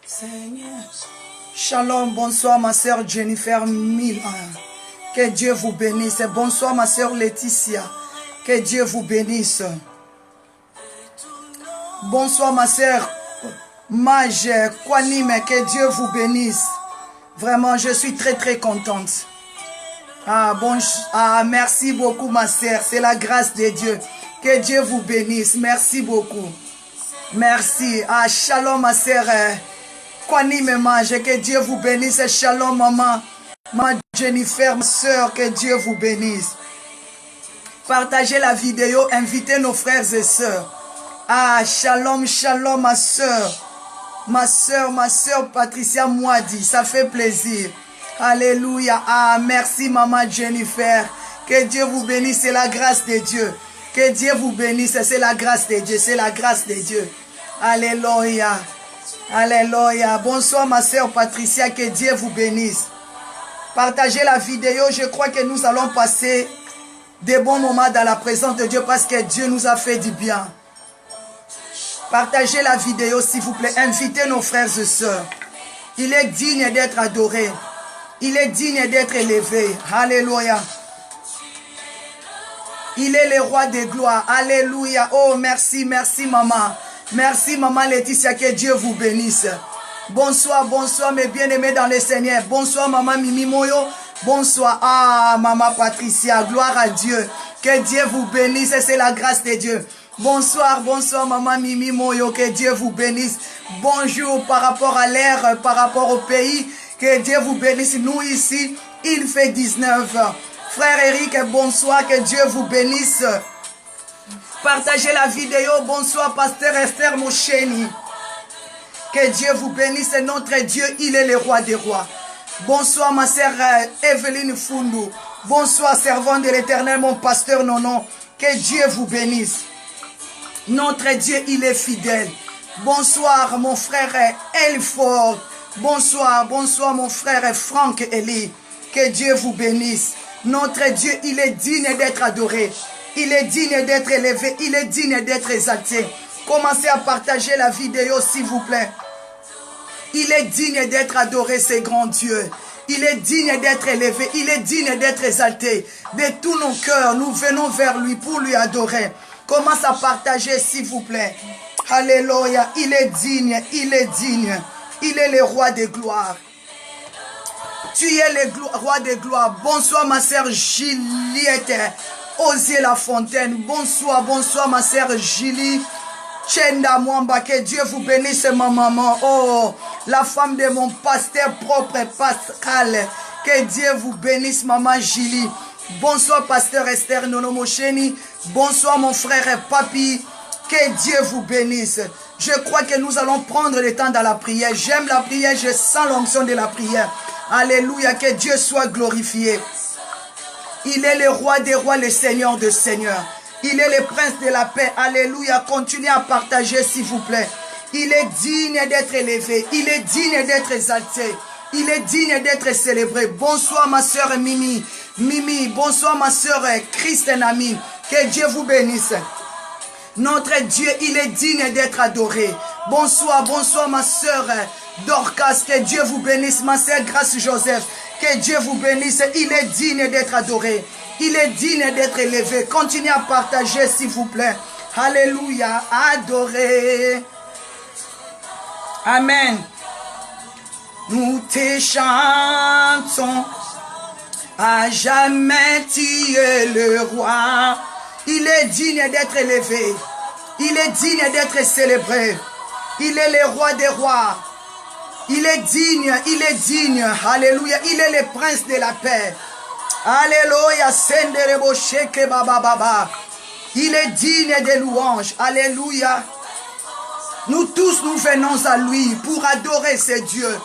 Seigneur. Shalom, bonsoir ma sœur Jennifer Mila. Que Dieu vous bénisse. Bonsoir ma sœur Laetitia. Que Dieu vous bénisse. Bonsoir ma sœur Mage Kwanime. Que Dieu vous bénisse. Vraiment, je suis très contente. Merci beaucoup ma sœur. C'est la grâce de Dieu. Que Dieu vous bénisse. Merci beaucoup. Merci. Shalom ma sœur Kwanime Mage. Que Dieu vous bénisse. Shalom maman. Ma Jennifer, ma sœur. Que Dieu vous bénisse. Partagez la vidéo. Invitez nos frères et sœurs. Shalom, shalom ma sœur. Ma sœur Patricia Mouadi. Ça fait plaisir. Alléluia. Merci maman Jennifer. Que Dieu vous bénisse. C'est la grâce de Dieu. Que Dieu vous bénisse. C'est la grâce de Dieu. C'est la grâce de Dieu. Alléluia. Alléluia. Bonsoir ma sœur Patricia. Que Dieu vous bénisse. Partagez la vidéo. Je crois que nous allons passer des bons moments dans la présence de Dieu parce que Dieu nous a fait du bien. Partagez la vidéo s'il vous plaît. Invitez nos frères et sœurs. Il est digne d'être adoré. Il est digne d'être élevé. Alléluia. Il est le roi des gloires. Alléluia. Oh, merci, merci maman. Merci maman Laetitia. Que Dieu vous bénisse. Bonsoir, bonsoir mes bien-aimés dans le Seigneur. Bonsoir maman Mimi Moyo. Bonsoir. Maman Patricia. Gloire à Dieu. Que Dieu vous bénisse. C'est la grâce de Dieu. Bonsoir, bonsoir maman Mimi Moyo. Que Dieu vous bénisse. Bonjour par rapport à l'air, par rapport au pays. Que Dieu vous bénisse. Nous ici, il fait 19 heures. Frère Eric, bonsoir. Que Dieu vous bénisse. Partagez la vidéo. Bonsoir, pasteur Esther Mosheni. Que Dieu vous bénisse. Notre Dieu, il est le roi des rois. Bonsoir, ma sœur Evelyne Fundu. Bonsoir, servant de l'Éternel, mon pasteur Nonon. Que Dieu vous bénisse. Notre Dieu, il est fidèle. Bonsoir, mon frère Elford. Bonsoir, bonsoir, mon frère Franck Eli. Que Dieu vous bénisse. Notre Dieu, il est digne d'être adoré. Il est digne d'être élevé. Il est digne d'être exalté. Commencez à partager la vidéo, s'il vous plaît. Il est digne d'être adoré, ce grand Dieu. Il est digne d'être élevé. Il est digne d'être exalté. De tous nos cœurs, nous venons vers lui pour lui adorer. Commence à partager, s'il vous plaît. Alléluia. Il est digne. Il est digne. Il est le roi des gloires. Tu es le roi des gloires. Bonsoir, ma sœur Juliette. Osier la Fontaine. Bonsoir, bonsoir, ma sœur Julie. Chenda Mwamba, que Dieu vous bénisse, ma maman. Oh, la femme de mon pasteur propre, Pascal. Que Dieu vous bénisse, maman Julie. Bonsoir, pasteur Esther Nonomosheni. Bonsoir, mon frère Papi. Que Dieu vous bénisse. Je crois que nous allons prendre le temps dans la prière. J'aime la prière, je sens l'onction de la prière. Alléluia, que Dieu soit glorifié. Il est le roi des rois, le Seigneur des seigneurs. Il est le prince de la paix. Alléluia. Continuez à partager, s'il vous plaît. Il est digne d'être élevé. Il est digne d'être exalté. Il est digne d'être célébré. Bonsoir, ma soeur Mimi. Mimi, bonsoir, ma soeur Christine Ami. Que Dieu vous bénisse. Notre Dieu, il est digne d'être adoré. Bonsoir, bonsoir, ma soeur Dorcas. Que Dieu vous bénisse. Ma soeur Grâce Joseph. Que Dieu vous bénisse. Il est digne d'être adoré. Il est digne d'être élevé. Continuez à partager, s'il vous plaît. Alléluia. Adoré. Amen. Nous te chantons. À jamais tu es le roi. Il est digne d'être élevé. Il est digne d'être célébré. Il est le roi des rois. Il est digne, il est digne. Alléluia. Il est le prince de la paix. Alléluia. Senderebo sheke baba baba. Il est digne des louanges. Alléluia. Nous tous, nous venons à lui pour adorer ce Dieu.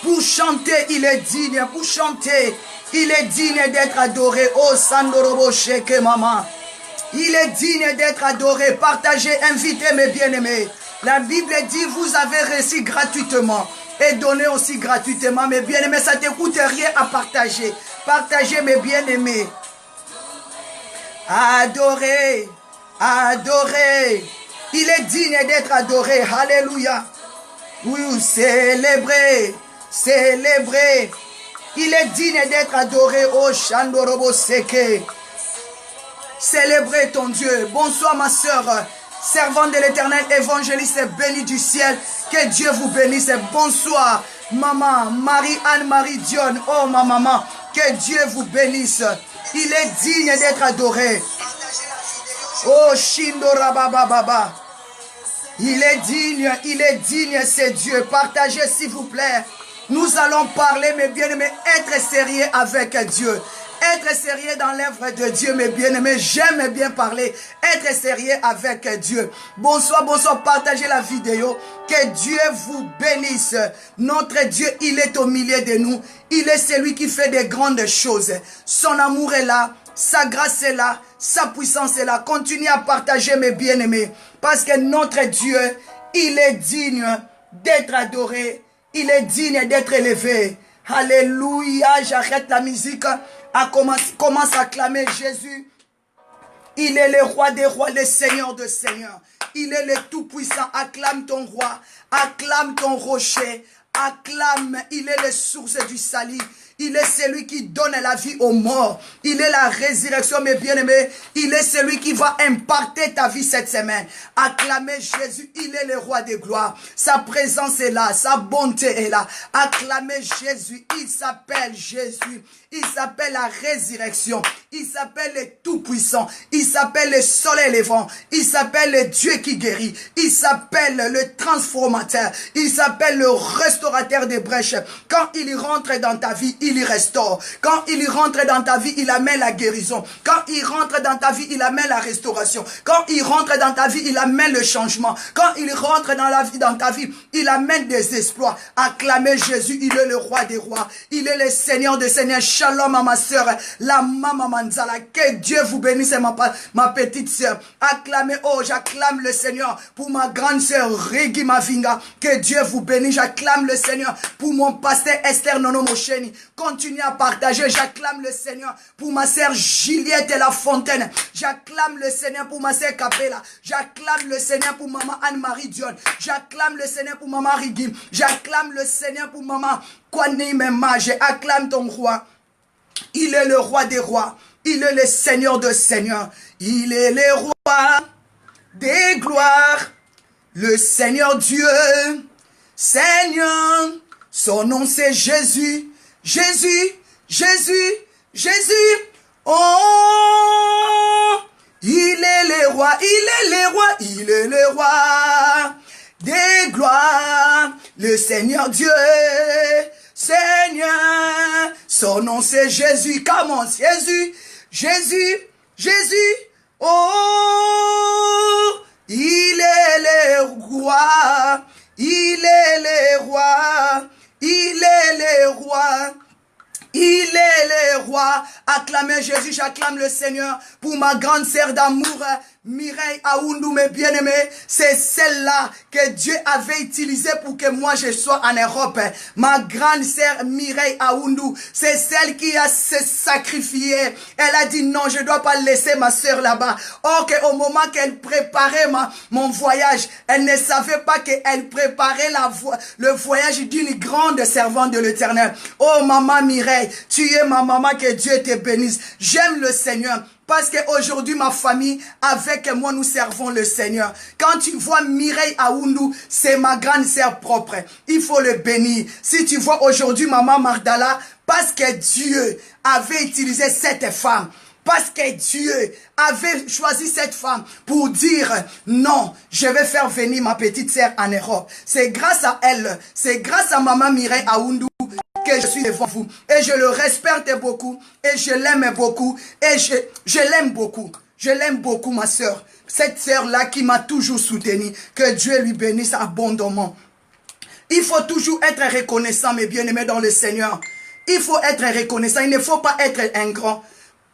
Pour chanter, il est digne. Pour chanter, il est digne d'être adoré. Oh, Sandorobo sheke maman. Il est digne d'être adoré. Partagez, invitez mes bien-aimés. La Bible dit, vous avez reçu gratuitement. Et donné aussi gratuitement, mes bien-aimés. Ça ne te coûte rien à partager. Partagez, mes bien-aimés. Adorez, adorez, Il est digne d'être adoré. Alléluia. Oui, célébré, célébré. Il est digne d'être adoré. Oh, Chandorobo Seke. Célébrez ton Dieu. Bonsoir ma soeur, servante de l'Éternel, évangéliste béni du ciel. Que Dieu vous bénisse. Bonsoir maman, Marie-Anne-Marie Dion. Oh ma maman, que Dieu vous bénisse. Il est digne d'être adoré. Oh Shindorabababa. Il est digne, c'est Dieu. Partagez s'il vous plaît. Nous allons parler, mes bien-aimés, être sérieux avec Dieu. Être sérieux dans l'œuvre de Dieu, mes bien-aimés. J'aime bien parler. Être sérieux avec Dieu. Bonsoir, bonsoir. Partagez la vidéo. Que Dieu vous bénisse. Notre Dieu, il est au milieu de nous. Il est celui qui fait des grandes choses. Son amour est là. Sa grâce est là. Sa puissance est là. Continuez à partager, mes bien-aimés. Parce que notre Dieu, il est digne d'être adoré. Il est digne d'être élevé. Alléluia. J'arrête la musique. Commence à acclamer Jésus. Il est le roi des rois, le seigneur des seigneurs. Il est le tout-puissant. Acclame ton roi. Acclame ton rocher. Acclame. Il est la source du salut. Il est celui qui donne la vie aux morts. Il est la résurrection, mes bien-aimés. Il est celui qui va impacter ta vie cette semaine. Acclamez Jésus. Il est le roi des gloires. Sa présence est là. Sa bonté est là. Acclamez Jésus. Il s'appelle Jésus. Il s'appelle la résurrection. Il s'appelle le tout-puissant. Il s'appelle le soleil levant. Il s'appelle le Dieu qui guérit. Il s'appelle le transformateur. Il s'appelle le restaurateur des brèches. Quand il rentre dans ta vie, il y restaure. Quand il rentre dans ta vie, il amène la guérison. Quand il rentre dans ta vie, il amène la restauration. Quand il rentre dans ta vie, il amène le changement. Quand il rentre dans ta vie, il amène des exploits. Acclamez Jésus, il est le roi des rois. Il est le Seigneur des seigneurs. Shalom à ma soeur, la maman Manzala. Que Dieu vous bénisse, ma petite soeur. Acclamez, oh, j'acclame le Seigneur pour ma grande soeur Regi Mavinga. Que Dieu vous bénisse. J'acclame le Seigneur pour mon pasteur Esther Nono Mosheni. Continuez à partager. J'acclame le Seigneur pour ma soeur Juliette La Fontaine. J'acclame le Seigneur pour ma soeur Capella. J'acclame le Seigneur pour maman Anne-Marie Dion. J'acclame le Seigneur pour maman Rigi. J'acclame le Seigneur pour maman Kwani Mema. J'acclame ton roi. Il est le roi des rois. Il est le Seigneur des seigneurs. Il est le roi des gloires. Le Seigneur Dieu. Seigneur. Son nom c'est Jésus. Jésus. Jésus. Jésus. Oh. Il est le roi. Il est le roi. Il est le roi des gloires. Le Seigneur Dieu. Seigneur, son nom c'est Jésus. Comment Jésus, Jésus, Jésus. Oh, il est le roi, il est le roi, il est le roi. Il est le roi. Acclamez Jésus, j'acclame le Seigneur pour ma grande sœur d'amour, Mireille Aoundou, mes bien-aimés. C'est celle-là que Dieu avait utilisée pour que moi je sois en Europe. Ma grande sœur Mireille Aoundou, c'est celle qui a se sacrifié. Elle a dit non, je ne dois pas laisser ma sœur là-bas. Or qu'au moment qu'elle préparait mon voyage, elle ne savait pas qu'elle préparait le voyage d'une grande servante de l'Éternel. Oh maman Mireille, tu es ma maman, que Dieu te bénisse. J'aime le Seigneur. Parce qu'aujourd'hui, ma famille, avec moi, nous servons le Seigneur. Quand tu vois Mireille Aoundou, c'est ma grande sœur propre. Il faut le bénir. Si tu vois aujourd'hui maman Mardala, parce que Dieu avait utilisé cette femme, parce que Dieu avait choisi cette femme pour dire non, je vais faire venir ma petite sœur en Europe. C'est grâce à elle, c'est grâce à maman Mireille Aoundou que je suis devant vous. Et je le respecte beaucoup. Et je l'aime beaucoup. Et je l'aime beaucoup. Je l'aime beaucoup, ma soeur. Cette soeur-là qui m'a toujours soutenu. Que Dieu lui bénisse abondamment. Il faut toujours être reconnaissant, mes bien-aimés, dans le Seigneur. Il faut être reconnaissant. Il ne faut pas être ingrat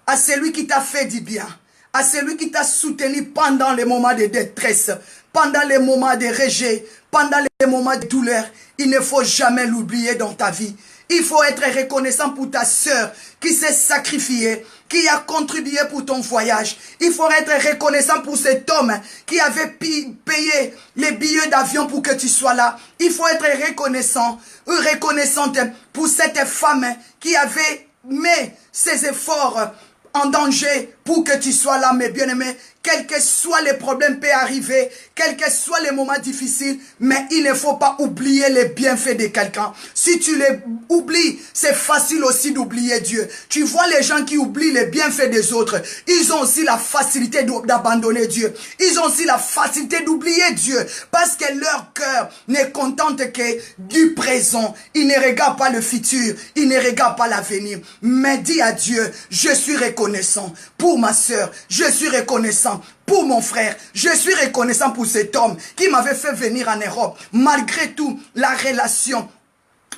à celui qui t'a fait du bien. À celui qui t'a soutenu pendant les moments de détresse. Pendant les moments de rejet. Pendant les moments de douleur. Il ne faut jamais l'oublier dans ta vie. Il faut être reconnaissant pour ta sœur qui s'est sacrifiée, qui a contribué pour ton voyage. Il faut être reconnaissant pour cet homme qui avait payé les billets d'avion pour que tu sois là. Il faut être reconnaissante pour cette femme qui avait mis ses efforts en danger pour que tu sois là, mes bien-aimés. Quels que soient les problèmes peuvent arriver, quels que soient les moments difficiles, mais il ne faut pas oublier les bienfaits de quelqu'un. Si tu les oublies, c'est facile aussi d'oublier Dieu. Tu vois les gens qui oublient les bienfaits des autres, ils ont aussi la facilité d'abandonner Dieu. Ils ont aussi la facilité d'oublier Dieu, parce que leur cœur n'est contente que du présent. Ils ne regardent pas le futur, ils ne regardent pas l'avenir. Mais dis à Dieu, je suis reconnaissant pour ma soeur, je suis reconnaissant pour mon frère, je suis reconnaissant pour cet homme qui m'avait fait venir en Europe. Malgré tout, la relation,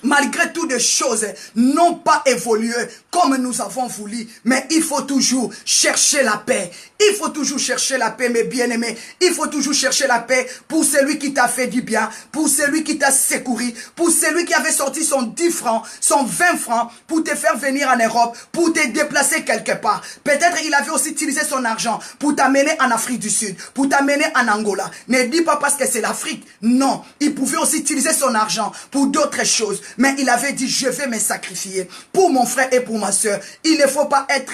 malgré tout, des choses n'ont pas évolué comme nous avons voulu. Mais il faut toujours chercher la paix. Il faut toujours chercher la paix, mes bien-aimés. Il faut toujours chercher la paix pour celui qui t'a fait du bien, pour celui qui t'a secouru, pour celui qui avait sorti son 10 francs, son 20 francs pour te faire venir en Europe, pour te déplacer quelque part. Peut-être il avait aussi utilisé son argent pour t'amener en Afrique du Sud, pour t'amener en Angola. Ne dis pas parce que c'est l'Afrique. Non, il pouvait aussi utiliser son argent pour d'autres choses. Mais il avait dit, je vais me sacrifier pour mon frère et pour ma soeur. Il ne faut pas être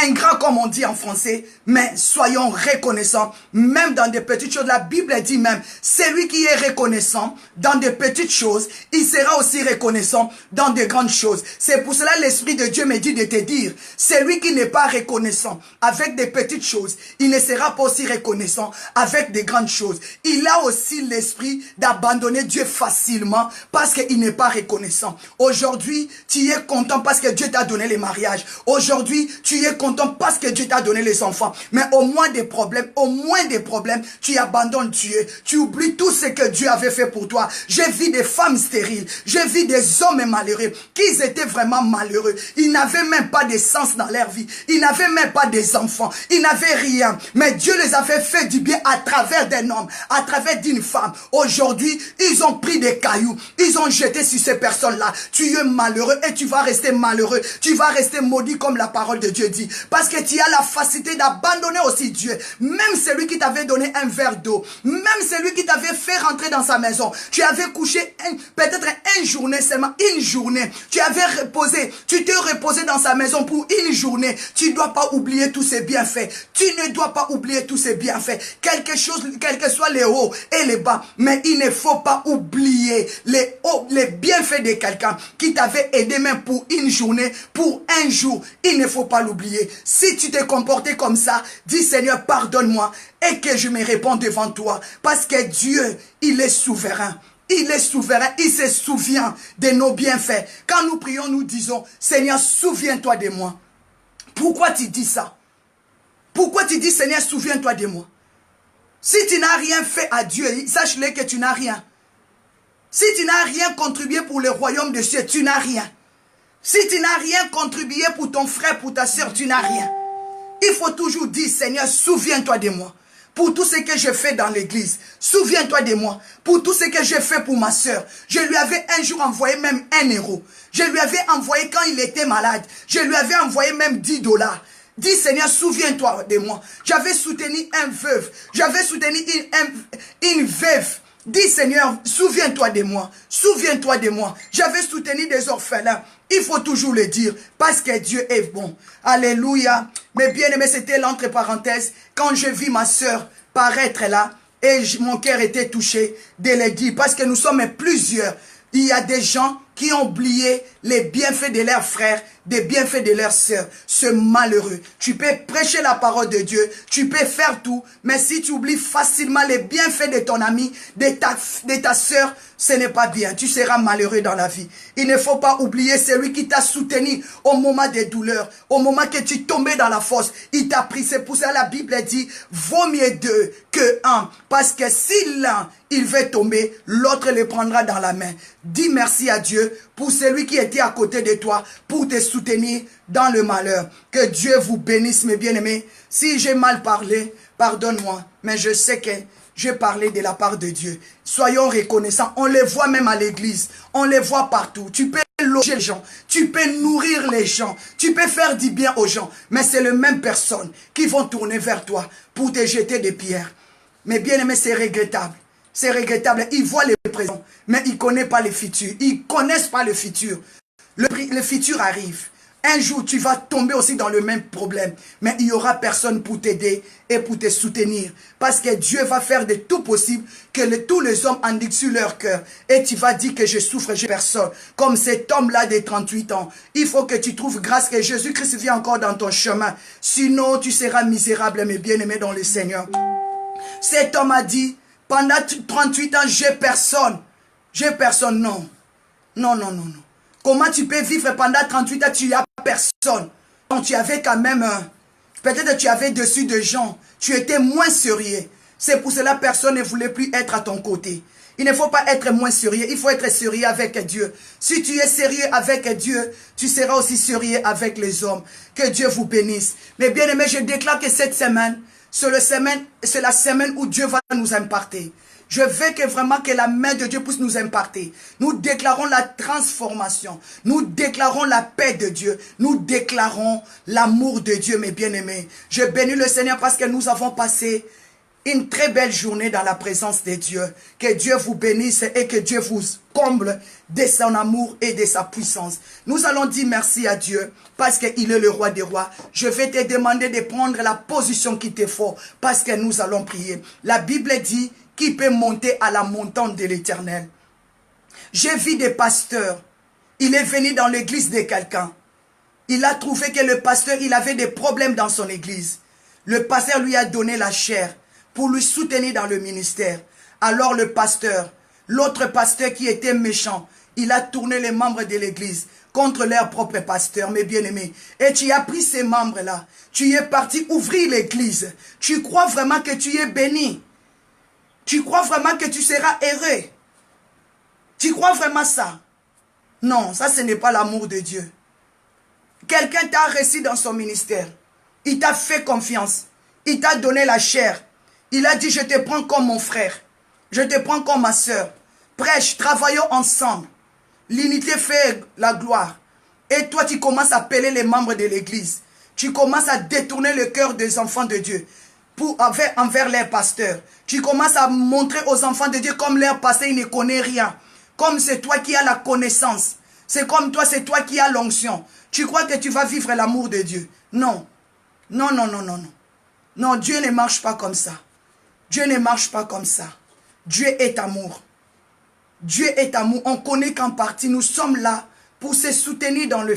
ingrat comme on dit en français, mais soyons reconnaissants, même dans des petites choses. La Bible dit même, celui qui est reconnaissant dans des petites choses, il sera aussi reconnaissant dans de grandes choses. C'est pour cela l'Esprit de Dieu me dit de te dire, celui qui n'est pas reconnaissant avec des petites choses, il ne sera pas aussi reconnaissant avec des grandes choses. Il a aussi l'esprit d'abandonner Dieu facilement parce qu'il n'est pas reconnaissant. Aujourd'hui, tu es content parce que Dieu t'a donné les mariages. Aujourd'hui, tu es content parce que Dieu t'a donné les enfants. Mais au moins des problèmes, tu abandonnes Dieu. Tu oublies tout ce que Dieu avait fait pour toi. J'ai vu des femmes stériles. J'ai vu des hommes malheureux. Qu'ils étaient vraiment malheureux. Ils n'avaient même pas de sens dans leur vie. Ils n'avaient même pas des enfants. Ils n'avaient rien. Mais Dieu les avait fait du bien à travers d'un homme, à travers d'une femme. Aujourd'hui, ils ont pris des cailloux. Ils ont jeté sur ces personnes-là. Tu es malheureux et tu vas rester malheureux. Tu vas rester maudit comme la parole de Dieu dit. Parce que tu as la facilité d'abandonner aussi Dieu. Même celui qui t'avait donné un verre d'eau. Même celui qui t'avait fait rentrer dans sa maison. Tu avais couché peut-être une journée seulement. Une journée. Tu avais reposé. Tu t'es reposé dans sa maison pour une journée. Tu ne dois pas oublier tous ses bienfaits. Tu ne dois pas oublier tous ses bienfaits. Quelque chose, quels que soient les hauts et les bas. Mais il ne faut pas oublier les hauts, les bienfaits de quelqu'un qui t'avait aidé même pour une journée, pour un jour. Il ne faut pas l'oublier. Si tu t'es comporté comme ça, dis Seigneur, pardonne-moi et que je me réponds devant toi. Parce que Dieu, il est souverain. Il est souverain, il se souvient de nos bienfaits. Quand nous prions, nous disons, Seigneur, souviens-toi de moi. Pourquoi tu dis ça? Pourquoi tu dis, Seigneur, souviens-toi de moi? Si tu n'as rien fait à Dieu, sache-le que tu n'as rien. Si tu n'as rien contribué pour le royaume de Dieu, tu n'as rien. Si tu n'as rien contribué pour ton frère, pour ta soeur, tu n'as rien. Il faut toujours dire, Seigneur, souviens-toi de moi. Pour tout ce que je fais dans l'église, souviens-toi de moi. Pour tout ce que j'ai fait pour ma soeur, je lui avais un jour envoyé même 1 euro. Je lui avais envoyé quand il était malade. Je lui avais envoyé même 10 $. Dis Seigneur, souviens-toi de moi. J'avais soutenu un veuve. J'avais soutenu une veuve. Dis Seigneur, souviens-toi de moi. Souviens-toi de moi. J'avais soutenu des orphelins. Il faut toujours le dire parce que Dieu est bon. Alléluia. Mais bien aimé, c'était l'entre parenthèses. Quand je vis ma soeur paraître là et mon cœur était touché de le dire parce que nous sommes plusieurs. Il y a des gens qui ont oublié les bienfaits de leurs frères, des bienfaits de leurs sœurs. Ce malheureux. Tu peux prêcher la parole de Dieu, tu peux faire tout, mais si tu oublies facilement les bienfaits de ton ami, de ta sœur, ce n'est pas bien. Tu seras malheureux dans la vie. Il ne faut pas oublier celui qui t'a soutenu au moment des douleurs, au moment que tu tombais dans la fosse. Il t'a pris. C'est pour ça que la Bible dit, vaut mieux 2 que 1. Parce que si l'un, il veut tomber, l'autre le prendra dans la main. Dis merci à Dieu pour celui qui était à côté de toi, pour te soutenir dans le malheur. Que Dieu vous bénisse, mes bien-aimés. Si j'ai mal parlé, pardonne-moi. Mais je sais que j'ai parlé de la part de Dieu. Soyons reconnaissants. On les voit même à l'église. On les voit partout. Tu peux loger les gens, tu peux nourrir les gens, tu peux faire du bien aux gens. Mais c'est les mêmes personnes qui vont tourner vers toi pour te jeter des pierres. Mais bien aimé, c'est regrettable. C'est regrettable. Ils voient les présents, mais ils ne connaissent pas le futur. Ils ne connaissent pas le futur. Le futur arrive. Un jour, tu vas tomber aussi dans le même problème. Mais il n'y aura personne pour t'aider et pour te soutenir. Parce que Dieu va faire de tout possible que tous les hommes indiquent sur leur cœur. Et tu vas dire que je souffre, j'ai personne. Comme cet homme-là de 38 ans. Il faut que tu trouves grâce que Jésus-Christ vient encore dans ton chemin. Sinon, tu seras misérable, mais bien-aimé dans le Seigneur. Cet homme a dit, pendant 38 ans, j'ai personne. J'ai personne, non. Non, non, non, non. Comment tu peux vivre pendant 38 ans, tu n'as personne. Donc tu avais quand même, peut-être tu avais dessus de gens, tu étais moins sérieux. C'est pour cela que personne ne voulait plus être à ton côté. Il ne faut pas être moins sérieux, il faut être sérieux avec Dieu. Si tu es sérieux avec Dieu, tu seras aussi sérieux avec les hommes. Que Dieu vous bénisse. Mais bien aimé, je déclare que cette semaine, c'est la semaine où Dieu va nous imparter. Je veux que vraiment que la main de Dieu puisse nous imparter. Nous déclarons la transformation. Nous déclarons la paix de Dieu. Nous déclarons l'amour de Dieu, mes bien-aimés. Je bénis le Seigneur parce que nous avons passé une très belle journée dans la présence de Dieu. Que Dieu vous bénisse et que Dieu vous comble de son amour et de sa puissance. Nous allons dire merci à Dieu parce qu'il est le roi des rois. Je vais te demander de prendre la position qu'il te faut parce que nous allons prier. La Bible dit qui peut monter à la montagne de l'Éternel. J'ai vu des pasteurs. Il est venu dans l'église de quelqu'un. Il a trouvé que le pasteur, il avait des problèmes dans son église. Le pasteur lui a donné la chair pour lui soutenir dans le ministère. Alors le pasteur, l'autre pasteur qui était méchant, il a tourné les membres de l'église contre leur propre pasteur, mes bien-aimés. Et tu as pris ces membres-là. Tu es parti ouvrir l'église. Tu crois vraiment que tu es béni. Tu crois vraiment que tu seras heureux? Tu crois vraiment ça? Non, ça ce n'est pas l'amour de Dieu. Quelqu'un t'a reçu dans son ministère. Il t'a fait confiance. Il t'a donné la chair. Il a dit, je te prends comme mon frère. Je te prends comme ma soeur. Prêche, travaillons ensemble. L'unité fait la gloire. Et toi, tu commences à appeler les membres de l'église. Tu commences à détourner le cœur des enfants de Dieu. Envers leurs pasteurs. Tu commences à montrer aux enfants de Dieu comme leur pasteur, il ne connaît rien. Comme c'est toi qui as la connaissance. C'est comme toi, c'est toi qui as l'onction. Tu crois que tu vas vivre l'amour de Dieu. Non. Non, non, non, non, non. Non, Dieu ne marche pas comme ça. Dieu ne marche pas comme ça. Dieu est amour. Dieu est amour. On connaît qu'en partie, nous sommes là pour se soutenir dans le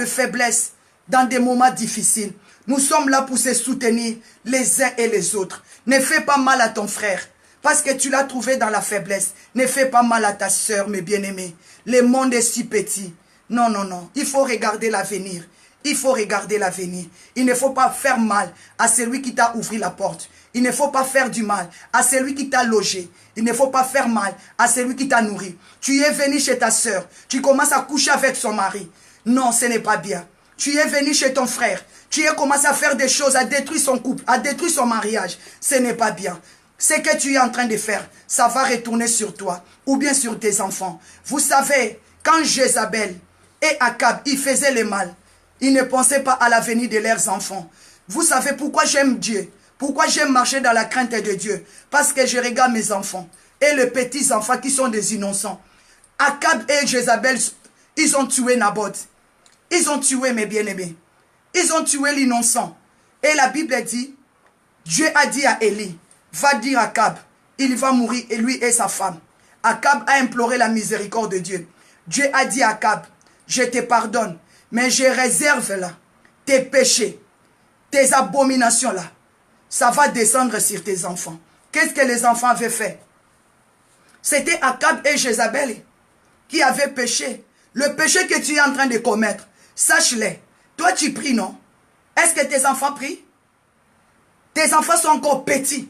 faiblesse, dans des moments difficiles. Nous sommes là pour se soutenir les uns et les autres. Ne fais pas mal à ton frère parce que tu l'as trouvé dans la faiblesse. Ne fais pas mal à ta soeur, mes bien-aimés. Le monde est si petit. Non, non, non. Il faut regarder l'avenir. Il faut regarder l'avenir. Il ne faut pas faire mal à celui qui t'a ouvert la porte. Il ne faut pas faire du mal à celui qui t'a logé. Il ne faut pas faire mal à celui qui t'a nourri. Tu es venu chez ta soeur. Tu commences à coucher avec son mari. Non, ce n'est pas bien. Tu es venu chez ton frère. Tu as commencé à faire des choses, à détruire son couple, à détruire son mariage. Ce n'est pas bien. Ce que tu es en train de faire, ça va retourner sur toi ou bien sur tes enfants. Vous savez, quand Jézabel et Akab, ils faisaient le mal, ils ne pensaient pas à l'avenir de leurs enfants. Vous savez pourquoi j'aime Dieu? Pourquoi j'aime marcher dans la crainte de Dieu? Parce que je regarde mes enfants et les petits enfants qui sont des innocents. Akab et Jézabel, ils ont tué Naboth. Ils ont tué mes bien-aimés. Ils ont tué l'innocent. Et la Bible dit, Dieu a dit à Élie, va dire à Akab, il va mourir, et lui et sa femme. Akab a imploré la miséricorde de Dieu. Dieu a dit à Akab, je te pardonne, mais je réserve là tes péchés, tes abominations là. Ça va descendre sur tes enfants. Qu'est-ce que les enfants avaient fait? C'était Akab et Jézabel qui avaient péché. Le péché que tu es en train de commettre, sache-le. Toi, tu pries, non? Est-ce que tes enfants prient? Tes enfants sont encore petits.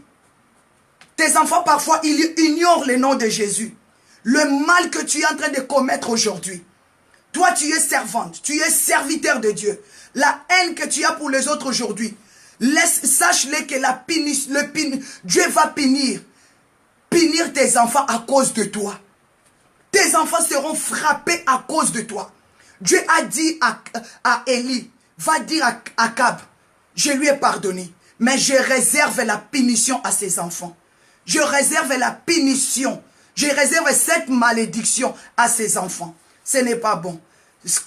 Tes enfants, parfois, ils ignorent le nom de Jésus. Le mal que tu es en train de commettre aujourd'hui. Toi, tu es servante. Tu es serviteur de Dieu. La haine que tu as pour les autres aujourd'hui. Sache-le que Dieu va punir tes enfants à cause de toi. Tes tes enfants seront frappés à cause de toi. Dieu a dit à Élie, va dire à Akab, je lui ai pardonné, mais je réserve la punition à ses enfants. Je réserve la punition. Je réserve cette malédiction à ses enfants. Ce n'est pas bon.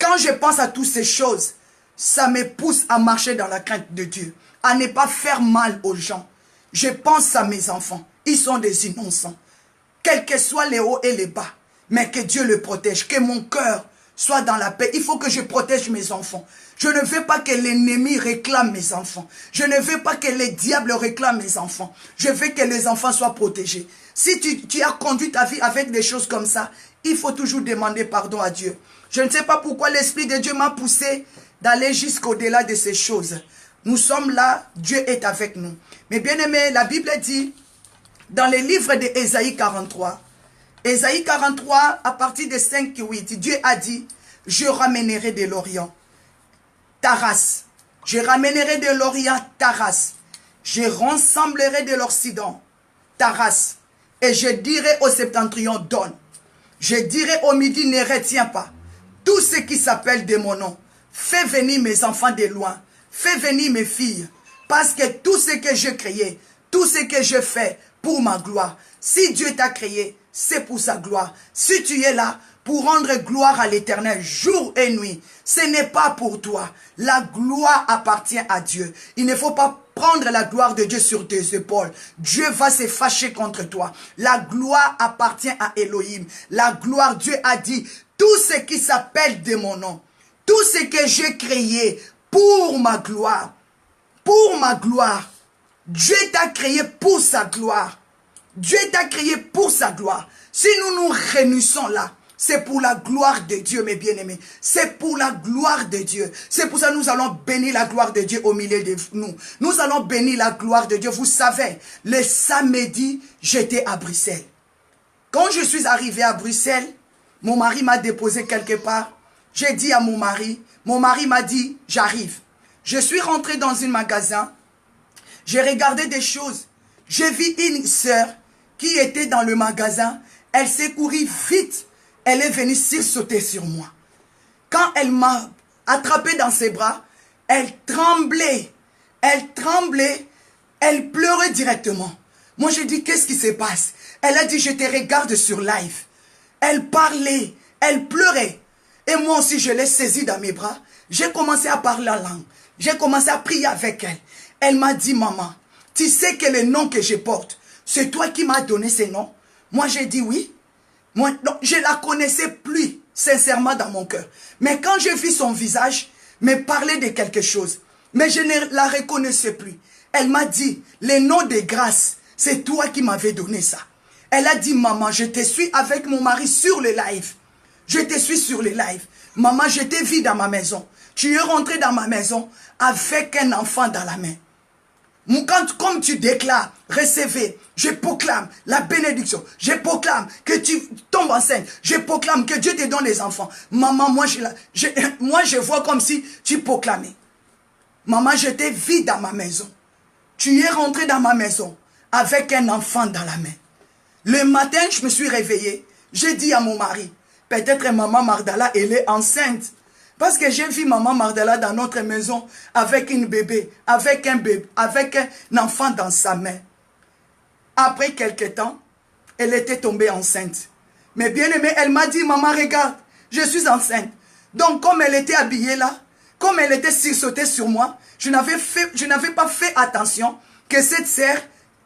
Quand je pense à toutes ces choses, ça me pousse à marcher dans la crainte de Dieu, à ne pas faire mal aux gens. Je pense à mes enfants. Ils sont des innocents. Quels que soient les hauts et les bas, mais que Dieu le protège, que mon cœur soit dans la paix. Il faut que je protège mes enfants. Je ne veux pas que l'ennemi réclame mes enfants. Je ne veux pas que les diables réclament mes enfants. Je veux que les enfants soient protégés. Si tu as conduit ta vie avec des choses comme ça, il faut toujours demander pardon à Dieu. Je ne sais pas pourquoi l'Esprit de Dieu m'a poussé d'aller jusqu'au-delà de ces choses. Nous sommes là, Dieu est avec nous. Mais bien aimé, la Bible dit, dans les livres d'Ésaïe 43, Ésaïe 43, à partir de 5 et 8, Dieu a dit, je ramènerai de l'Orient ta race. Je ramènerai de l'Orient ta race. Je rassemblerai de l'Occident ta race. Et je dirai au septentrion, donne. Je dirai au midi, ne retiens pas. Tout ce qui s'appelle de mon nom. Fais venir mes enfants de loin. Fais venir mes filles. Parce que tout ce que je créé, tout ce que je fais pour ma gloire. Si Dieu t'a créé, c'est pour sa gloire. Si tu es là pour rendre gloire à l'Éternel jour et nuit, ce n'est pas pour toi. La gloire appartient à Dieu. Il ne faut pas prendre la gloire de Dieu sur tes épaules. Dieu va se fâcher contre toi. La gloire appartient à Elohim. La gloire, Dieu a dit, tout ce qui s'appelle de mon nom, tout ce que j'ai créé pour ma gloire, Dieu t'a créé pour sa gloire. Dieu t'a créé pour sa gloire. Si nous nous réunissons là, c'est pour la gloire de Dieu, mes bien-aimés. C'est pour la gloire de Dieu. C'est pour ça que nous allons bénir la gloire de Dieu au milieu de nous. Nous allons bénir la gloire de Dieu. Vous savez, le samedi, j'étais à Bruxelles. Quand je suis arrivé à Bruxelles, mon mari m'a déposé quelque part. J'ai dit à mon mari m'a dit, j'arrive. Je suis rentré dans un magasin. J'ai regardé des choses. J'ai vu une sœur qui était dans le magasin. Elle s'est courue vite. Elle est venue sauter sur moi. Quand elle m'a attrapé dans ses bras, elle tremblait. Elle tremblait. Elle pleurait directement. Moi, j'ai dit, qu'est-ce qui se passe? Elle a dit, je te regarde sur live. Elle parlait. Elle pleurait. Et moi aussi, je l'ai saisie dans mes bras. J'ai commencé à parler la langue. J'ai commencé à prier avec elle. Elle m'a dit, maman, tu sais que le nom que je porte, c'est toi qui m'as donné ce nom? Moi, j'ai dit oui. Moi, non, je ne la connaissais plus, sincèrement, dans mon cœur. Mais quand j'ai vu son visage, me parler de quelque chose, mais je ne la reconnaissais plus. Elle m'a dit, le nom de grâce, c'est toi qui m'avais donné ça. Elle a dit, maman, je te suis avec mon mari sur le live. Je te suis sur le live. Maman, je t'ai vu dans ma maison. Tu es rentré dans ma maison avec un enfant dans la main. Comme tu déclares, recevez, je proclame la bénédiction. Je proclame que tu tombes enceinte. Je proclame que Dieu te donne les enfants. Maman, moi je vois comme si tu proclamais. Maman, je t'ai vu dans ma maison. Tu es rentré dans ma maison avec un enfant dans la main. Le matin, je me suis réveillée. J'ai dit à mon mari, peut-être maman Mardala, elle est enceinte. Parce que j'ai vu maman Mardala dans notre maison avec un bébé, avec un enfant dans sa main. Après quelque temps, elle était tombée enceinte. Mais bien aimée, elle m'a dit, maman, regarde, je suis enceinte. Donc, comme elle était habillée là, comme elle était sursautée sur moi, je n'avais pas fait attention que cette sœur,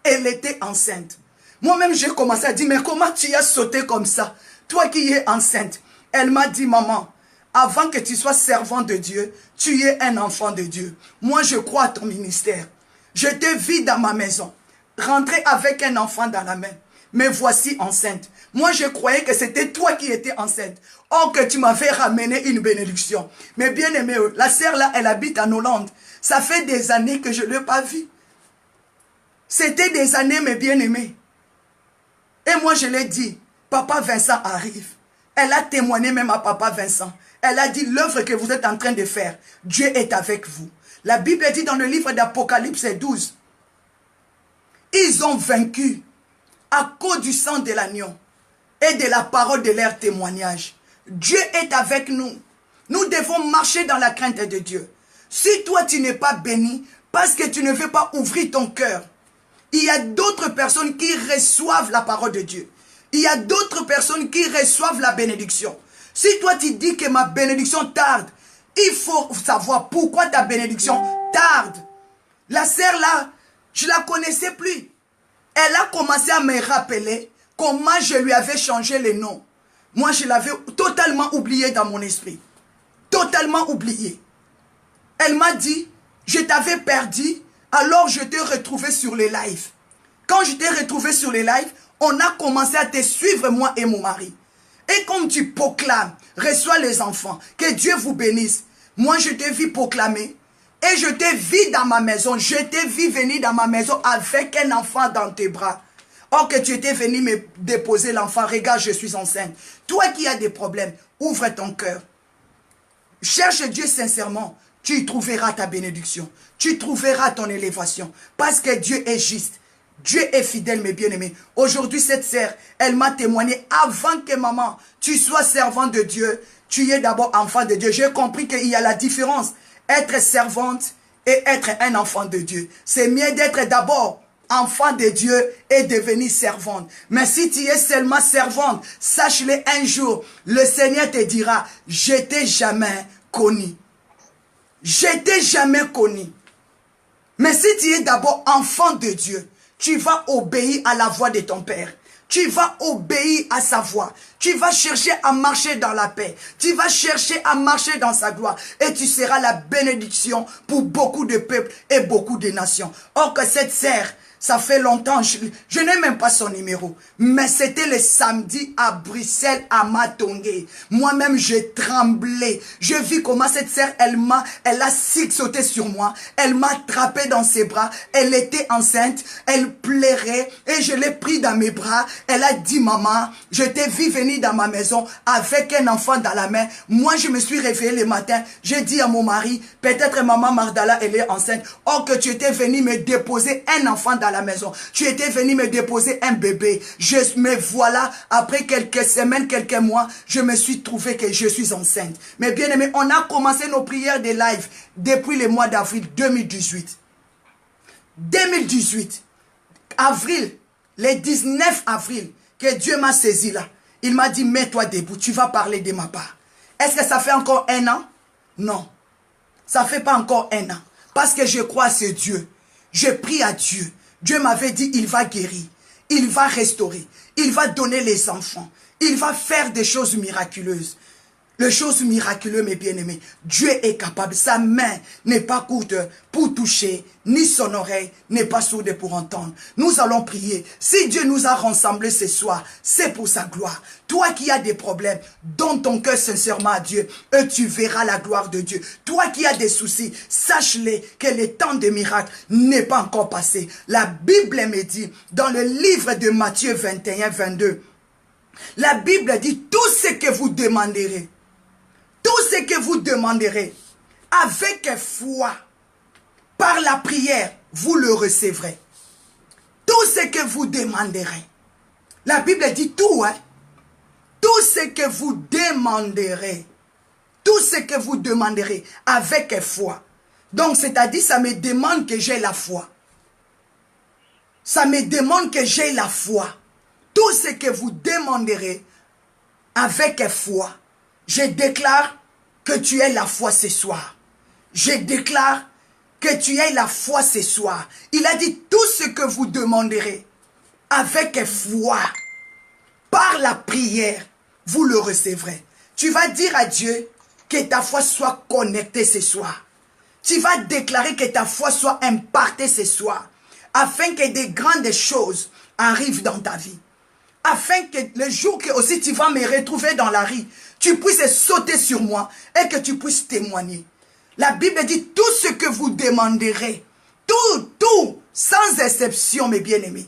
elle était enceinte. Moi-même, j'ai commencé à dire, mais comment tu as sauté comme ça? Toi qui es enceinte. Elle m'a dit, maman, avant que tu sois servant de Dieu, tu es un enfant de Dieu. Moi, je crois à ton ministère. Je te vis dans ma maison, rentrer avec un enfant dans la main. Mais voici enceinte. Moi, je croyais que c'était toi qui étais enceinte. Or que tu m'avais ramené une bénédiction. Mais bien aimé, la sœur là, elle habite en Hollande. Ça fait des années que je ne l'ai pas vue. C'était des années, mes bien-aimés. Et moi, je l'ai dit, Papa Vincent arrive. Elle a témoigné même à Papa Vincent. Elle a dit, l'œuvre que vous êtes en train de faire, Dieu est avec vous. La Bible dit dans le livre d'Apocalypse 12, ils ont vaincu à cause du sang de l'agneau et de la parole de leur témoignage. Dieu est avec nous. Nous devons marcher dans la crainte de Dieu. Si toi tu n'es pas béni, parce que tu ne veux pas ouvrir ton cœur, il y a d'autres personnes qui reçoivent la parole de Dieu. Il y a d'autres personnes qui reçoivent la bénédiction. Si toi tu dis que ma bénédiction tarde, il faut savoir pourquoi ta bénédiction tarde. La sœur là, je ne la connaissais plus. Elle a commencé à me rappeler comment je lui avais changé les noms. Moi, je l'avais totalement oublié dans mon esprit. Totalement oublié. Elle m'a dit, je t'avais perdu, alors je t'ai retrouvé sur les lives. Quand je t'ai retrouvé sur les lives, on a commencé à te suivre, moi et mon mari. Et comme tu proclames, reçois les enfants, que Dieu vous bénisse. Moi, je t'ai vu proclamer. Et je t'ai vu dans ma maison. Je t'ai vu venir dans ma maison avec un enfant dans tes bras. Or que tu étais venu me déposer l'enfant. Regarde, je suis enceinte. Toi qui as des problèmes, ouvre ton cœur. Cherche Dieu sincèrement. Tu trouveras ta bénédiction. Tu trouveras ton élévation. Parce que Dieu est juste. Dieu est fidèle, mes bien-aimés. Aujourd'hui, cette sœur, elle m'a témoigné avant que maman, tu sois servant de Dieu. Tu es d'abord enfant de Dieu. J'ai compris qu'il y a la différence. Être servante et être un enfant de Dieu. C'est mieux d'être d'abord enfant de Dieu et devenir servante. Mais si tu es seulement servante, sache-le un jour, le Seigneur te dira, je t'ai jamais connu. Je t'ai jamais connu. Mais si tu es d'abord enfant de Dieu, tu vas obéir à la voix de ton Père. Tu vas obéir à sa voix. Tu vas chercher à marcher dans la paix. Tu vas chercher à marcher dans sa gloire. Et tu seras la bénédiction pour beaucoup de peuples et beaucoup de nations. Or que cette sœur, ça fait longtemps, je n'ai même pas son numéro. Mais c'était le samedi à Bruxelles, à Matongé. Moi-même, j'ai tremblé. Je vis comment cette sœur, elle a sauté sur moi. Elle m'a attrapé dans ses bras. Elle était enceinte. Elle pleurait. Et je l'ai pris dans mes bras. Elle a dit, maman, je t'ai vu venir dans ma maison avec un enfant dans la main. Moi, je me suis réveillée le matin. J'ai dit à mon mari, peut-être maman Mardala, elle est enceinte. Or que tu étais venu me déposer un enfant dans la maison. Tu étais venu me déposer un bébé. Me voilà, après quelques semaines, quelques mois, je me suis trouvé que je suis enceinte. Mais bien aimé, on a commencé nos prières de live depuis le mois d'avril 2018. 2018. Avril, le 19 avril, que Dieu m'a saisi là. Il m'a dit, mets-toi debout, tu vas parler de ma part. Est-ce que ça fait encore un an? Non. Ça ne fait pas encore un an. Parce que je crois à ce Dieu. Je prie à Dieu. Dieu m'avait dit, il va guérir, il va restaurer, il va donner les enfants, il va faire des choses miraculeuses. Les choses miraculeuses, mes bien-aimés, Dieu est capable. Sa main n'est pas courte pour toucher, ni son oreille n'est pas sourde pour entendre. Nous allons prier. Si Dieu nous a rassemblés ce soir, c'est pour sa gloire. Toi qui as des problèmes, donne ton cœur sincèrement à Dieu et tu verras la gloire de Dieu. Toi qui as des soucis, sache-le que le temps de miracle n'est pas encore passé. La Bible me dit, dans le livre de Matthieu 21, 22, la Bible dit, tout ce que vous demanderez, tout ce que vous demanderez avec foi, par la prière, vous le recevrez. Tout ce que vous demanderez. La Bible dit tout, hein. Tout ce que vous demanderez. Tout ce que vous demanderez avec foi. Donc, c'est-à-dire, ça me demande que j'ai la foi. Ça me demande que j'ai la foi. Tout ce que vous demanderez avec foi. Je déclare que tu aies la foi ce soir. Je déclare que tu aies la foi ce soir. Il a dit tout ce que vous demanderez avec foi, par la prière, vous le recevrez. Tu vas dire à Dieu que ta foi soit connectée ce soir. Tu vas déclarer que ta foi soit impartée ce soir, afin que des grandes choses arrivent dans ta vie. Afin que le jour que aussi tu vas me retrouver dans la rue, tu puisses sauter sur moi et que tu puisses témoigner. La Bible dit tout ce que vous demanderez, tout, sans exception, mes bien-aimés.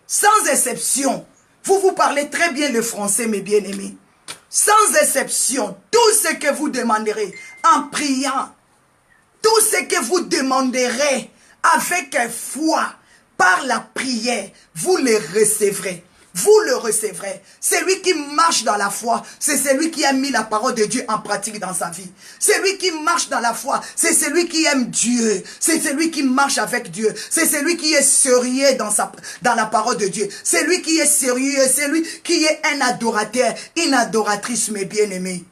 Sans exception. Vous parlez très bien le français, mes bien-aimés. Sans exception, tout ce que vous demanderez en priant, tout ce que vous demanderez avec foi, par la prière, vous les recevrez. vous le recevrez. Celui qui marche dans la foi, c'est celui qui a mis la parole de Dieu en pratique dans sa vie. Celui qui marche dans la foi, c'est celui qui aime Dieu. C'est celui qui marche avec Dieu. C'est celui qui est sérieux dans la parole de Dieu. Celui qui est sérieux, celui qui est un adorateur, une adoratrice, mes bien-aimés.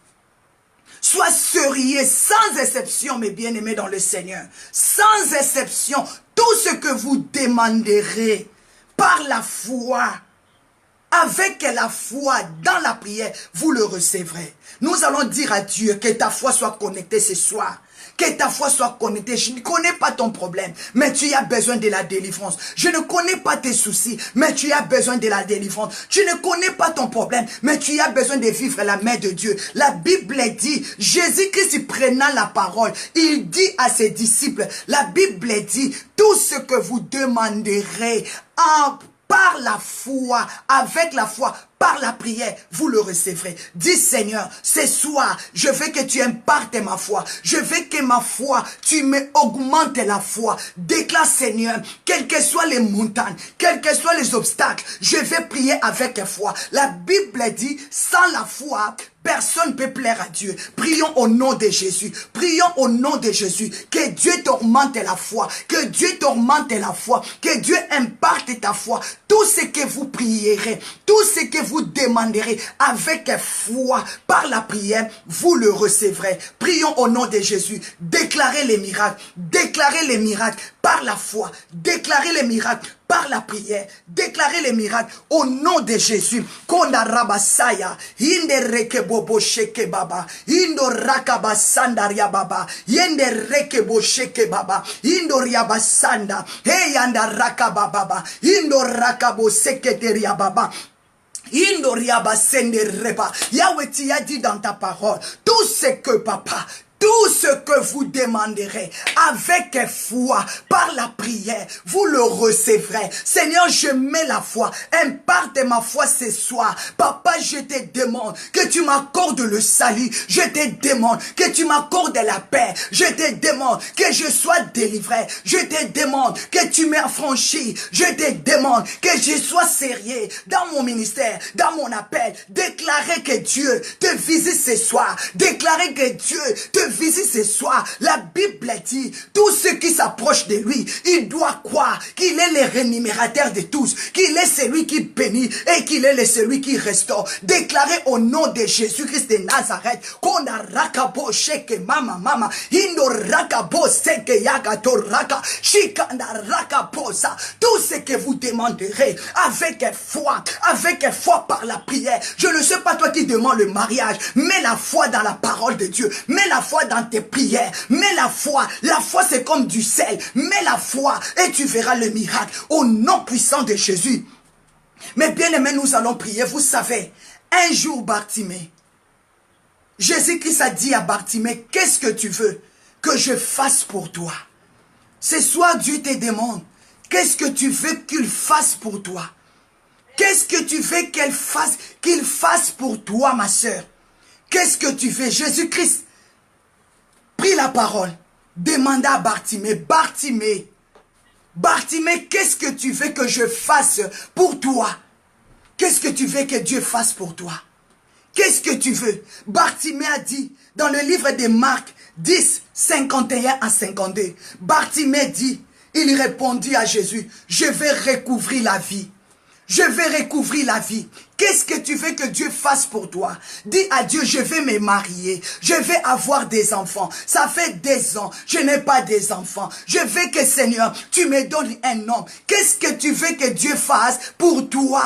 Sois sérieux, sans exception, mes bien-aimés dans le Seigneur. Sans exception, tout ce que vous demanderez par la foi, avec la foi dans la prière, vous le recevrez. Nous allons dire à Dieu que ta foi soit connectée ce soir. Que ta foi soit connectée. Je ne connais pas ton problème, mais tu as besoin de la délivrance. Je ne connais pas tes soucis, mais tu as besoin de la délivrance. Tu ne connais pas ton problème, mais tu as besoin de vivre la main de Dieu. La Bible dit, Jésus-Christ prenant la parole, il dit à ses disciples, la Bible dit, tout ce que vous demanderez par la foi, avec la foi, par la prière, vous le recevrez. Dis Seigneur, ce soir, je veux que tu impartes ma foi. Je veux que ma foi, tu me augmentes la foi. Déclare Seigneur, quelles que soient les montagnes, quels que soient les obstacles, je vais prier avec foi. La Bible dit, sans la foi, personne ne peut plaire à Dieu. Prions au nom de Jésus. Prions au nom de Jésus. Que Dieu t'augmente la foi. Que Dieu t'augmente la foi. Que Dieu imparte ta foi. Tout ce que vous prierez, tout ce que vous demanderez avec foi par la prière, vous le recevrez. Prions au nom de Jésus. Déclarez les miracles. Déclarez les miracles par la foi. Déclarez les miracles par la prière. Déclarez les miracles au nom de Jésus. Konda rabasaya, inde rekebobo sheke baba, indo rakabasandaria baba, yende rekebo sheke baba, indo riabasanda, hey anda rakababa, indo rakabo seketeria baba. Yahweh t'y a dit dans ta parole, tout ce que papa, tout ce que vous demanderez avec foi, par la prière, vous le recevrez. Seigneur, je mets la foi. Imparte ma foi ce soir. Papa, je te demande que tu m'accordes le salut. Je te demande que tu m'accordes la paix. Je te demande que je sois délivré. Je te demande que tu m'affranchis. Je te demande que je sois sérieux dans mon ministère, dans mon appel. Déclarer que Dieu te visite ce soir. Déclarer que Dieu te visite ce soir. La Bible dit, tout ce qui s'approche de lui, il doit croire qu'il est le rémunérateur de tous, qu'il est celui qui bénit et qu'il est celui qui restaure. Déclarez au nom de Jésus-Christ de Nazareth, qu'on a rakabo sheke mama, indo rakabo seke yagato raka, shikanda rakabosa. Tout ce que vous demanderez avec foi par la prière. Je ne sais pas toi qui demandes le mariage, mets la foi dans la parole de Dieu, mets la foi dans tes prières, mets la foi c'est comme du sel, mets la foi et tu verras le miracle au nom puissant de Jésus. Mais bien aimés, nous allons prier. Vous savez, un jour Bartimée, Jésus-Christ a dit à Bartimée, qu'est-ce que tu veux que je fasse pour toi? Ce soir Dieu te demande, qu'est-ce que tu veux qu'il fasse pour toi? Qu'est-ce que tu veux qu'il fasse pour toi, ma soeur? Qu'est-ce que tu veux? Jésus-Christ prit la parole, demanda à Bartimée, Bartimée, qu'est-ce que tu veux que je fasse pour toi? Qu'est-ce que tu veux que Dieu fasse pour toi? Qu'est-ce que tu veux? Bartimée a dit, dans le livre de Marc 10, 51 à 52, Bartimée dit, il répondit à Jésus, je vais recouvrir la vie. Je vais recouvrir la vie. Qu'est-ce que tu veux que Dieu fasse pour toi? Dis à Dieu, je vais me marier. Je vais avoir des enfants. Ça fait des ans, je n'ai pas des enfants. Je veux que Seigneur, tu me donnes un homme. Qu'est-ce que tu veux que Dieu fasse pour toi?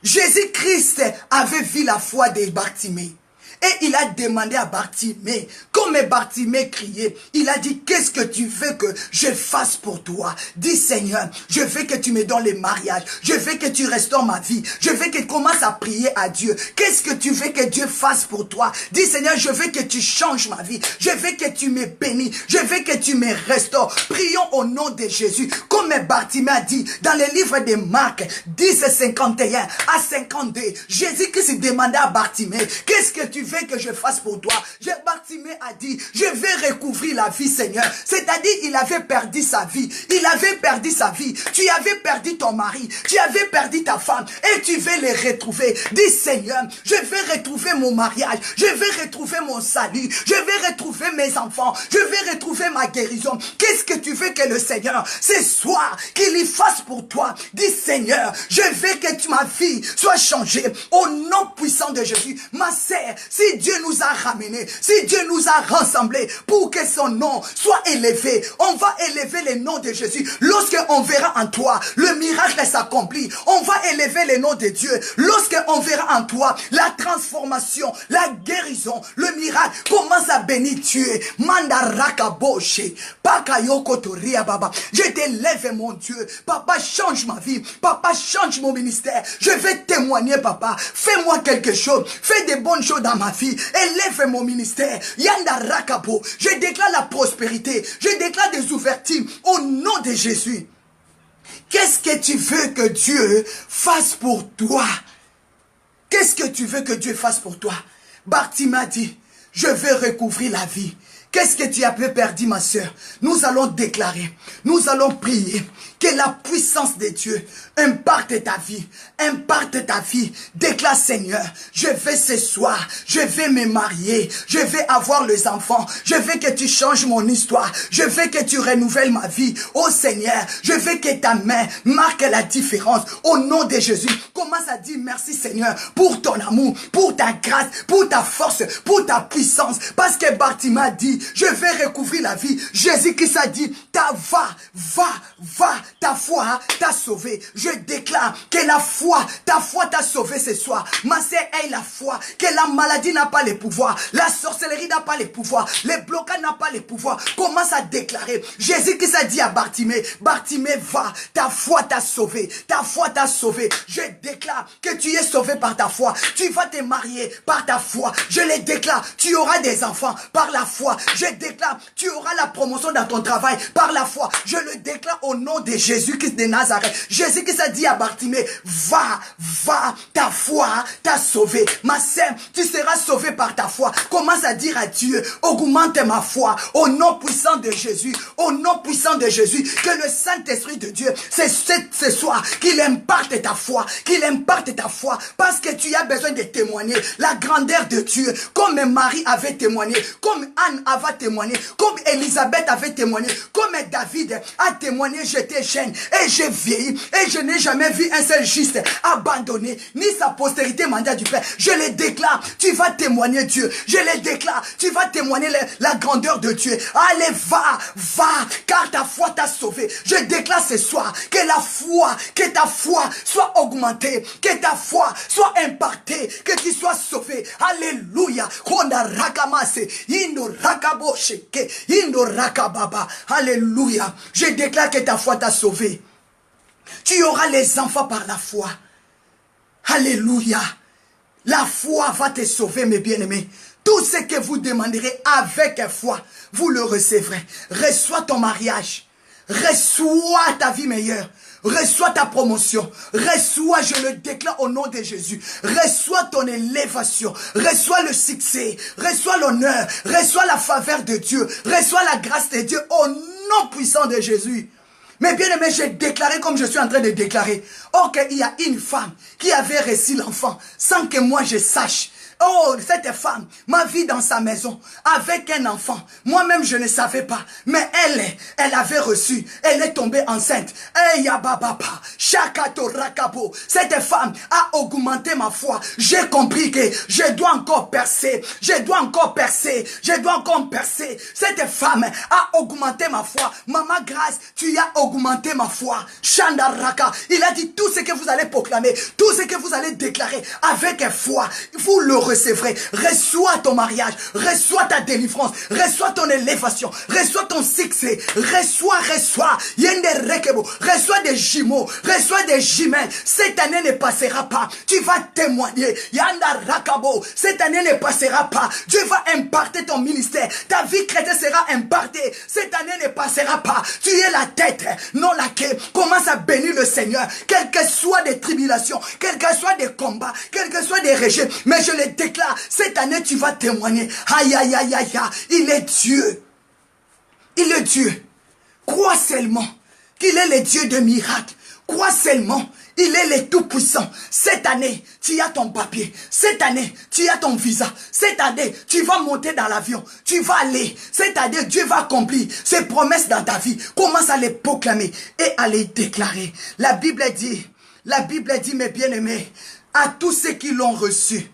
Jésus-Christ avait vu la foi de Bartimée. Et il a demandé à Bartimée, comme Bartimée criait, il a dit, qu'est-ce que tu veux que je fasse pour toi? Dis Seigneur, je veux que tu me donnes le mariage, je veux que tu restaures ma vie, je veux que tu commences à prier à Dieu. Qu'est-ce que tu veux que Dieu fasse pour toi? Dis Seigneur, je veux que tu changes ma vie, je veux que tu me bénis, je veux que tu me restaures. Prions au nom de Jésus, comme Bartimée a dit dans le livre de Marc 10, 51 à 52, Jésus-Christ demandait à Bartimée, qu'est-ce que tu veux veux que je fasse pour toi? Bartimée a dit, je vais recouvrir la vie, Seigneur. C'est-à-dire, il avait perdu sa vie. Il avait perdu sa vie. Tu avais perdu ton mari. Tu avais perdu ta femme. Et tu veux les retrouver. Dis, Seigneur, je vais retrouver mon mariage. Je vais retrouver mon salut. Je vais retrouver mes enfants. Je vais retrouver ma guérison. Qu'est-ce que tu veux que le Seigneur, ce soir, qu'il y fasse pour toi? Dis, Seigneur, je veux que ma vie soit changée au nom puissant de Jésus. Ma sœur, si Dieu nous a ramenés, si Dieu nous a rassemblés pour que son nom soit élevé, on va élever le nom de Jésus. Lorsqu'on verra en toi le miracle s'accomplit, on va élever le nom de Dieu. Lorsqu'on verra en toi la transformation, la guérison, le miracle, commence à bénir Dieu. Mandaraka boshe, pakayoko toria baba. Je t'élève mon Dieu. Papa, change ma vie. Papa, change mon ministère. Je vais témoigner, papa. Fais-moi quelque chose. Fais des bonnes choses dans ma vie. Élève mon ministère. Yanda rakabo. Je déclare la prospérité. Je déclare des ouvertures au nom de Jésus. Qu'est-ce que tu veux que Dieu fasse pour toi? Qu'est-ce que tu veux que Dieu fasse pour toi? Bartimée dit, je vais recouvrir la vie. Qu'est-ce que tu as perdu, ma soeur? Nous allons déclarer, nous allons prier que la puissance de Dieu impacte ta vie, impacte ta vie. Déclare, Seigneur, je vais ce soir, je vais me marier, je vais avoir les enfants, je veux que tu changes mon histoire, je veux que tu renouvelles ma vie. Oh Seigneur, je veux que ta main marque la différence au nom de Jésus. Commence à dire merci Seigneur pour ton amour, pour ta grâce, pour ta force, pour ta puissance. Parce que Bartimée a dit, je vais recouvrir la vie. Jésus-Christ a dit, va, ta foi t'a sauvé. Je déclare que ta foi t'a sauvé ce soir. Ma sœur, aie la foi, que la maladie n'a pas le pouvoir, la sorcellerie n'a pas le pouvoir, les blocages n'ont pas le pouvoir. Commence à déclarer. Jésus-Christ a dit à Bartimée, va, ta foi t'a sauvé, ta foi t'a sauvé. Je déclare que tu es sauvé par ta foi. Tu vas te marier par ta foi. Je le déclare, tu auras des enfants par la foi. Je déclare, tu auras la promotion dans ton travail par la foi. Je le déclare au nom de Jésus-Christ de Nazareth. Jésus-Christ a dit à Bartimée, va, ta foi t'a sauvé. Ma sœur, tu seras sauvé par ta foi. Commence à dire à Dieu, augmente ma foi au nom puissant de Jésus, au nom puissant de Jésus, que le Saint-Esprit de Dieu, c'est ce soir, qu'il impacte ta foi, qu'il impacte ta foi, parce que tu as besoin de témoigner la grandeur de Dieu, comme Marie avait témoigné, comme Anne avait témoigné, comme Élisabeth avait témoigné, comme David a témoigné, j'étais jeune et j'ai vieilli et je n'ai jamais vu un seul juste abandonné, ni sa postérité mandat du Père. Je le déclare, tu vas témoigner Dieu. Je le déclare, tu vas témoigner la grandeur de Dieu. Allez, va, car ta foi t'a sauvé. Je déclare ce soir que ta foi soit augmentée, que ta foi soit impactée, que tu sois sauvé. Alléluia. Alléluia. Je déclare que ta foi t'a sauvé. Tu auras les enfants par la foi. Alléluia. La foi va te sauver, mes bien-aimés. Tout ce que vous demanderez avec foi, vous le recevrez. Reçois ton mariage. Reçois ta vie meilleure. Reçois ta promotion. Reçois, je le déclare au nom de Jésus. Reçois ton élévation. Reçois le succès. Reçois l'honneur. Reçois la faveur de Dieu. Reçois la grâce de Dieu au nom puissant de Jésus. Mais bien aimé, j'ai déclaré comme je suis en train de déclarer. Or qu'il y a une femme qui avait reçu l'enfant sans que moi je sache. Oh, cette femme m'a vu dans sa maison avec un enfant. Moi-même, je ne savais pas. Mais elle avait reçu. Elle est tombée enceinte. Cette femme a augmenté ma foi. J'ai compris que je dois encore percer. Je dois encore percer. Je dois encore percer. Cette femme a augmenté ma foi. Maman Grâce, tu as augmenté ma foi. Chandaraka, il a dit tout ce que vous allez proclamer, tout ce que vous allez déclarer avec foi. Vous le recevrez. Reçois ton mariage, reçois ta délivrance, reçois ton élévation, reçois ton succès, reçois, Yende Rekebo, reçois des jumeaux, reçois des jumelles. Cette année ne passera pas. Tu vas témoigner. Yanda Rakabo, cette année ne passera pas. Dieu va imparter ton ministère. Ta vie chrétienne sera impartée. Cette année ne passera pas. Tu es la tête, non la queue. Commence Commence à bénir le Seigneur. Quelles que soient des tribulations, quels que soient des combats, quels que soient des rejets. Mais je le déclare, cette année tu vas témoigner. Aïe, aïe, aïe, aïe, aïe. Il est Dieu. Il est Dieu. Crois seulement qu'il est le Dieu de miracles. Crois seulement, il est le Tout-Puissant. Cette année, tu as ton papier. Cette année, tu as ton visa. Cette année, tu vas monter dans l'avion. Tu vas aller. Cette année, Dieu va accomplir ses promesses dans ta vie. Commence à les proclamer et à les déclarer. La Bible dit, mes bien-aimés, à tous ceux qui l'ont reçu,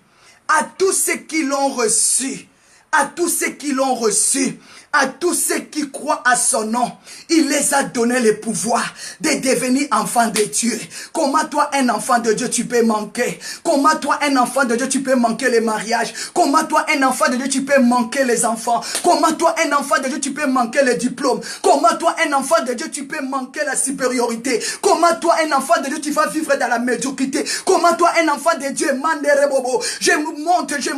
à tous ceux qui l'ont reçu, à tous ceux qui l'ont reçu, à tous ceux qui croient à son nom, il les a donné le pouvoir de devenir enfants de Dieu. Comment toi, un enfant de Dieu, tu peux manquer? Comment toi, un enfant de Dieu, tu peux manquer les mariages? Comment toi, un enfant de Dieu, tu peux manquer les enfants? Comment toi, un enfant de Dieu, tu peux manquer le diplôme? Comment toi, un enfant de Dieu, tu peux manquer la supériorité? Comment toi, un enfant de Dieu, tu vas vivre dans la médiocrité? Comment toi, un enfant de Dieu, je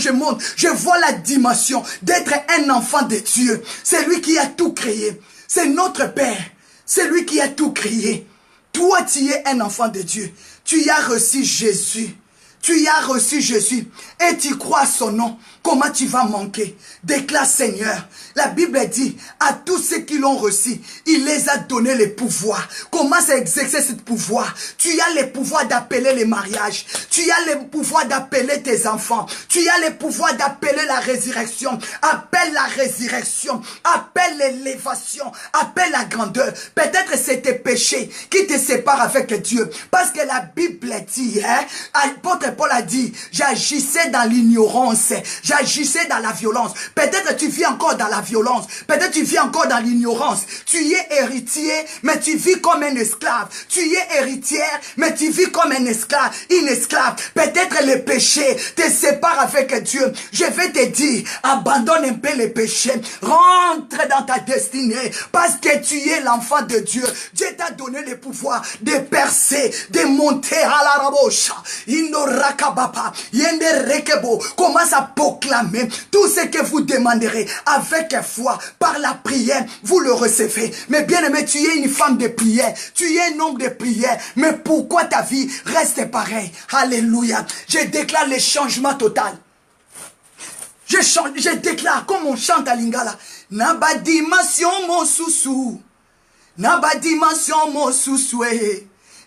monte, je vois la dimension d'être un enfant de Dieu. C'est lui qui a tout créé. C'est notre Père. C'est lui qui a tout créé. Toi, tu es un enfant de Dieu. Tu as reçu Jésus. Tu as reçu Jésus et tu crois à son nom. Comment tu vas manquer? Déclare Seigneur. La Bible dit à tous ceux qui l'ont reçu, il les a donné le pouvoir. Commence à exercer ce pouvoir. Tu as le pouvoir d'appeler les mariages. Tu as le pouvoir d'appeler tes enfants. Tu as le pouvoir d'appeler la résurrection. Appelle la résurrection. Appelle l'élévation. Appelle la grandeur. Peut-être c'est tes péchés qui te séparent avec Dieu. Parce que la Bible dit, l'apôtre Paul a dit, j'agissais dans l'ignorance. J'agissais dans la violence. Peut-être tu vis encore dans la violence. Peut-être tu vis encore dans l'ignorance. Tu es héritier, mais tu vis comme un esclave. Tu es héritière, mais tu vis comme un esclave, une esclave. Peut-être le péché te sépare avec Dieu. Je vais te dire, abandonne un peu le péché. Rentre dans ta destinée. Parce que tu es l'enfant de Dieu. Dieu t'a donné le pouvoir de percer, de monter à la rabosha. Inorakabapa. Yende rekebo. Commence à proclamer tout ce que vous demanderez avec foi, par la prière, vous le recevez. Mais bien aimé, tu es une femme de prière, tu es un homme de prière, mais pourquoi ta vie reste pareille? Alléluia. Je déclare le changement total. Je déclare, comme on chante à Lingala, Naba dimension mon sousou, Naba dimension mon sousou,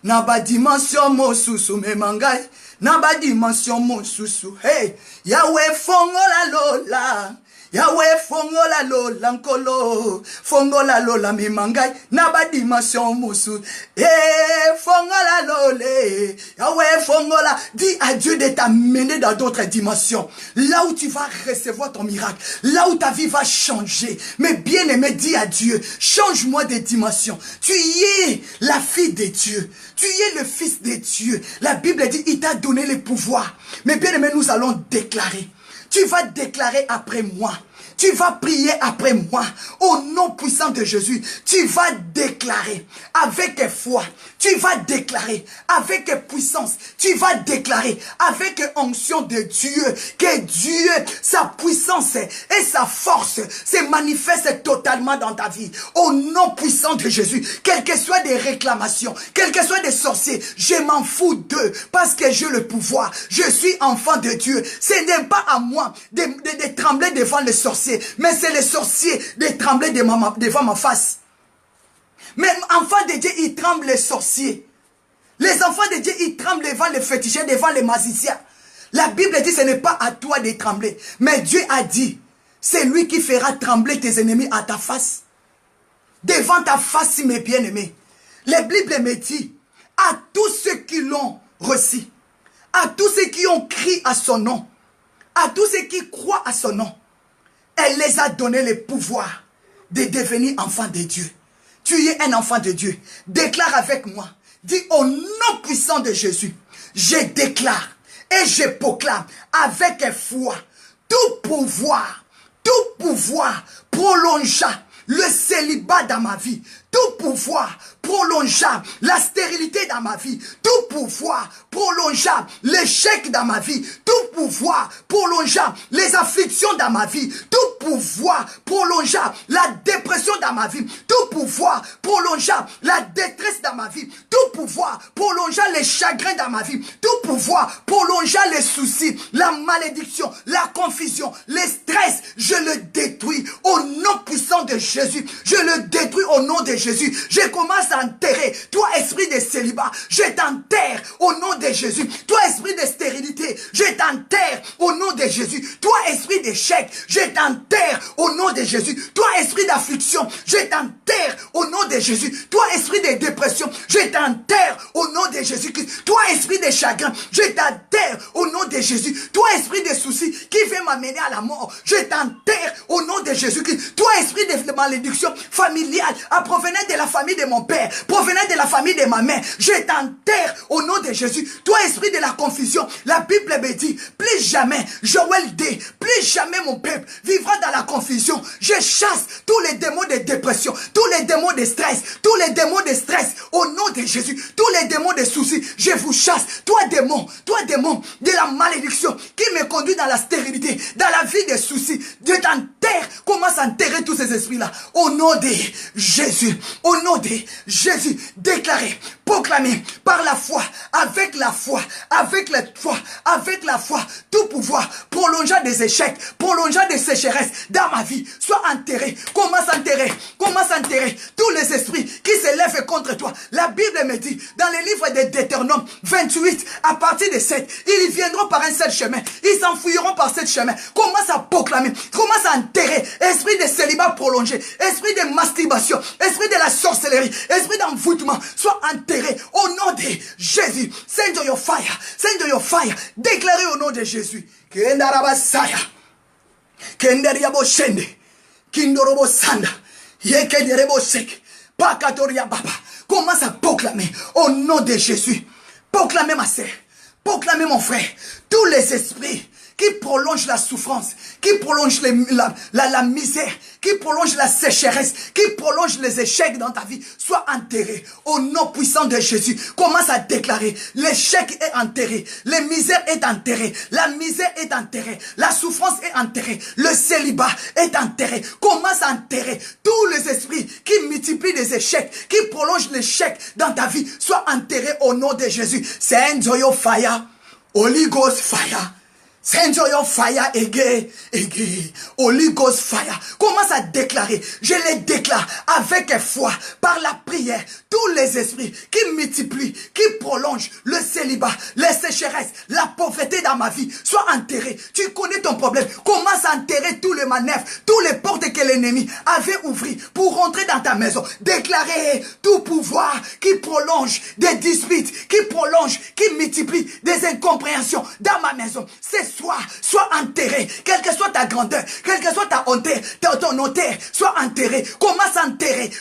Naba dimension mon sousou, me mangai. Naba dimension mon sousou. Hey, Yahweh fongo la lola. Yahweh fongo la lola nkolo. Fongo la lola mi mangai. Naba dimension mon sousou. Hey, fongo la lole. Yahweh fongo la. Dis à Dieu de t'amener dans d'autres dimensions. Là où tu vas recevoir ton miracle. Là où ta vie va changer. Mais bien aimé, dis à Dieu, change-moi de dimension. Tu es la fille de Dieu. Tu es le fils de Dieu. La Bible dit, il t'a donné le pouvoir. Mais bien aimé, nous allons déclarer. Tu vas déclarer après moi. Tu vas prier après moi. Au nom puissant de Jésus, tu vas déclarer avec foi. Tu vas déclarer avec puissance. Tu vas déclarer avec onction de Dieu que Dieu, sa puissance et sa force se manifestent totalement dans ta vie. Au nom puissant de Jésus, quelles que soient des réclamations, quels que soient des sorciers, je m'en fous d'eux parce que j'ai le pouvoir. Je suis enfant de Dieu. Ce n'est pas à moi de trembler devant les sorciers, mais c'est les sorciers de trembler devant ma face. Mais enfants de Dieu, ils tremblent les sorciers. Les enfants de Dieu, ils tremblent devant les féticheurs, devant les magiciens. La Bible dit, ce n'est pas à toi de trembler. Mais Dieu a dit, c'est lui qui fera trembler tes ennemis à ta face. Devant ta face, mes bien-aimés. La Bible me dit, à tous ceux qui l'ont reçu, à tous ceux qui ont crié à son nom, à tous ceux qui croient à son nom, elle les a donné le pouvoir de devenir enfants de Dieu. Tu es un enfant de Dieu. Déclare avec moi. Dis au nom puissant de Jésus. Je déclare et je proclame avec foi tout pouvoir prolongea le célibat dans ma vie, tout pouvoir prolongeable, la stérilité dans ma vie, tout pouvoir prolongeable, l'échec dans ma vie, tout pouvoir prolongeable, les afflictions dans ma vie, tout pouvoir prolongeable, la dépression dans ma vie, tout pouvoir prolongeable, la détresse dans ma vie, tout pouvoir prolongeable, les chagrins dans ma vie, tout pouvoir prolongeable, les soucis, la malédiction, la confusion, les stress, je le détruis au nom puissant de Jésus, je le détruis au nom de Jésus, je commence à enterrer, toi esprit de célibat, je t'enterre au nom de Jésus, toi esprit de stérilité, je t'enterre au nom de Jésus, toi esprit d'échec, je t'enterre au nom de Jésus, toi esprit d'affliction, je t'enterre au nom de Jésus, toi esprit de dépression, je t'enterre au nom de Jésus-Christ, toi esprit de chagrin, je t'enterre au nom de Jésus, toi esprit de soucis qui veut m'amener à la mort, je t'enterre au nom de Jésus-Christ, toi esprit de malédiction familiale, à provenant de la famille de mon père, provenant de la famille de ma mère, je t'enterre au nom de Jésus, toi esprit de la confusion, la Bible me dit, plus jamais, Joël dit, plus jamais mon peuple vivra dans la confusion, je chasse tous les démons de dépression, tous les démons de stress, tous les démons de stress, au nom de Jésus, tous les démons de soucis, je vous chasse, toi démon de la malédiction, qui me conduit dans la stérilité, dans la vie des soucis, je t'enterre, commence à enterrer tous ces esprits-là, au nom de Jésus, au nom de Jésus, déclaré, proclamé, par la foi, avec la foi, avec la foi, avec la foi, tout pouvoir, prolongeant des échecs, prolongeant des sécheresses dans ma vie, soit enterré, commence à enterrer tous les esprits qui s'élèvent contre toi. La Bible me dit, dans le livre de Deutéronome 28, à partir de 7, ils viendront par un seul chemin, ils s'enfuiront par ce chemin, commence à proclamer, commence à enterrer, esprit de célibat prolongé, esprit de masturbation, esprit de la sorcellerie, esprit d'envoûtement, soit enterré au nom de Jésus. Send your fire, déclaré au nom de Jésus. Kendarabasaya, Kendariabo Shende, Kindorobo Sanda, Yekenderebo Sek, Pakatoria Baba. Commence à proclamer au nom de Jésus. Proclamez ma sœur, proclamez mon frère, tous les esprits qui prolonge la souffrance, qui prolonge la misère, qui prolonge la sécheresse, qui prolonge les échecs dans ta vie, sois enterré au nom puissant de Jésus. Commence à déclarer, l'échec est enterré, la misère est enterrée, la misère est enterrée, la souffrance est enterrée, le célibat est enterré. Commence à enterrer tous les esprits qui multiplient les échecs, qui prolongent l'échec dans ta vie, sois enterré au nom de Jésus. Send your fire, Holy Ghost fire. Send your fire again. Holy Ghost fire. Commence à déclarer. Je les déclare avec foi, par la prière. Tous les esprits qui multiplient, qui prolongent le célibat, les sécheresses, la pauvreté dans ma vie, soient enterrés. Tu connais ton problème. Commence à enterrer tous les manœuvres, tous les portes que l'ennemi avait ouvertes pour rentrer dans ta maison. Déclarer tout pouvoir qui prolonge des disputes, qui prolonge, qui multiplie des incompréhensions dans ma maison. C'est sois enterré, quelle que soit ta grandeur, quelle que soit ton hauteur, sois enterré, commence à enterrer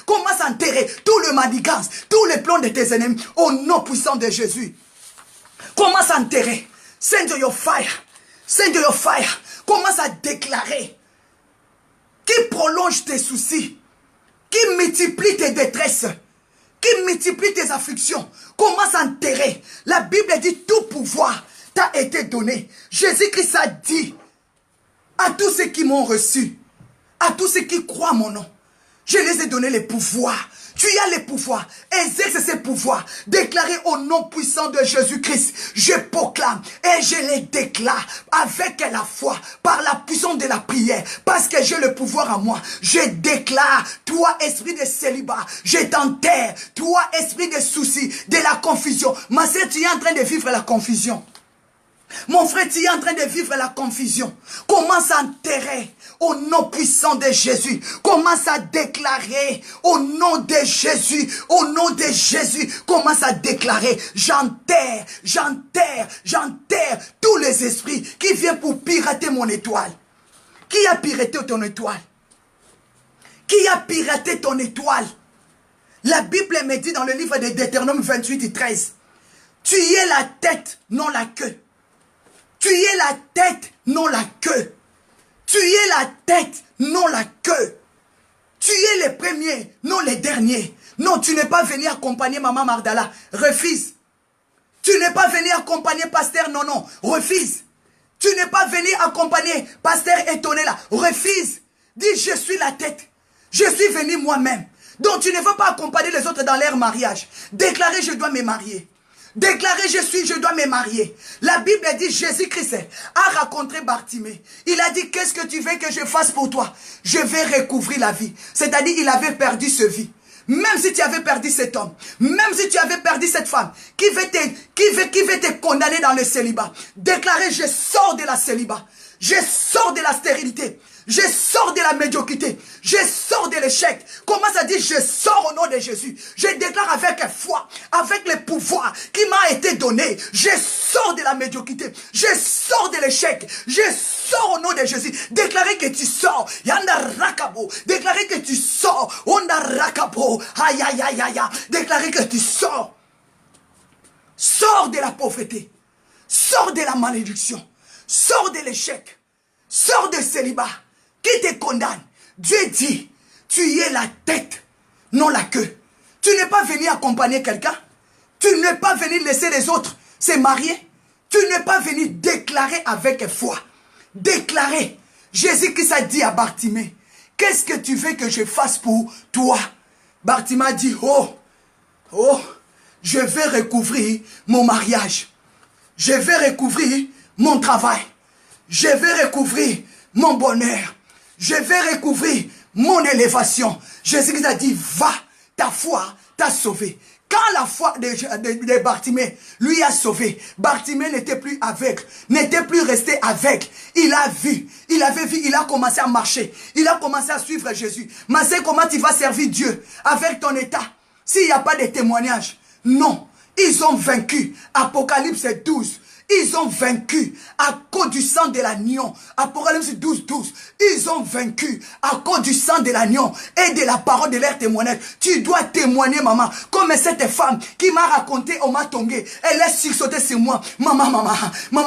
tout le manigance, tous les plans de tes ennemis, au nom puissant de Jésus. Commence à enterrer, send your fire, commence à déclarer, qui prolonge tes soucis, qui multiplie tes détresses, qui multiplie tes afflictions, commence à enterrer. La Bible dit tout pouvoir t'a été donné. Jésus-Christ a dit à tous ceux qui m'ont reçu, à tous ceux qui croient mon nom, je les ai donné les pouvoirs. Tu as les pouvoirs. Exerce ces pouvoirs. Déclarés au nom puissant de Jésus-Christ. Je proclame et je les déclare avec la foi, par la puissance de la prière. Parce que j'ai le pouvoir en moi. Je déclare, toi esprit de célibat, je t'enterre. Toi esprit de soucis, de la confusion. Ma sœur, tu es en train de vivre la confusion. Mon frère, tu es en train de vivre la confusion. Commence à enterrer au nom puissant de Jésus. Commence à déclarer au nom de Jésus. Au nom de Jésus. Commence à déclarer. J'enterre tous les esprits qui viennent pour pirater mon étoile. Qui a piraté ton étoile? Qui a piraté ton étoile? La Bible me dit dans le livre de Deutéronome 28 et 13. Tu es la tête, non la queue. Tu es la tête, non la queue. Tu es la tête, non la queue. Tu es le premier, non les derniers. Non, tu n'es pas venu accompagner Maman Magdala. Refuse. Tu n'es pas venu accompagner Pasteur non. Refuse. Tu n'es pas venu accompagner Pasteur étonné là. Refuse. Dis, je suis la tête. Je suis venu moi-même. Donc tu ne veux pas accompagner les autres dans leur mariage. Déclarer, je dois me marier. Déclarer, je dois me marier. La Bible dit, Jésus-Christ a rencontré Bartimée. Il a dit, qu'est-ce que tu veux que je fasse pour toi? Je vais recouvrir la vie. C'est-à-dire, il avait perdu sa vie. Même si tu avais perdu cet homme, même si tu avais perdu cette femme, qui veut te condamner dans le célibat, déclarer, je sors de la célibat. Je sors de la stérilité. Je sors de la médiocrité. Je sors de l'échec. Commence à dire, je sors au nom de Jésus. Je déclare avec foi, avec le pouvoir qui m'a été donné. Je sors de la médiocrité. Je sors de l'échec. Je sors au nom de Jésus. Déclarez que tu sors. Yanda rakabo. Déclarez que tu sors. Onda rakabo. Aïe, aïe, aïe, aïe. Déclarez que tu sors. Sors de la pauvreté. Sors de la malédiction. Sors de l'échec. Sors de célibat. Qui te condamne? Dieu dit, tu es la tête, non la queue. Tu n'es pas venu accompagner quelqu'un. Tu n'es pas venu laisser les autres se marier. Tu n'es pas venu déclarer avec foi. Déclarer. Jésus-Christ a dit à Bartimée, qu'est-ce que tu veux que je fasse pour toi? Bartimée a dit, je vais recouvrir mon mariage. Je vais recouvrir mon travail. Je vais recouvrir mon bonheur. Je vais recouvrir mon élévation. Jésus a dit, va, ta foi t'a sauvé. Quand la foi de Bartimée lui a sauvé, Bartimée n'était plus aveugle, n'était plus resté aveugle. Il a vu, il avait vu, il a commencé à marcher. Il a commencé à suivre Jésus. Mais c'est comment tu vas servir Dieu avec ton état s'il n'y a pas de témoignage? Non, ils ont vaincu. Apocalypse 12. Ils ont vaincu à cause du sang de l'agneau. Apocalypse 12, 12. Ils ont vaincu à cause du sang de l'agneau et de la parole de leur témoignage. Tu dois témoigner, maman. Comme cette femme qui m'a raconté au Matongé. Elle est sursautée sur moi. Maman,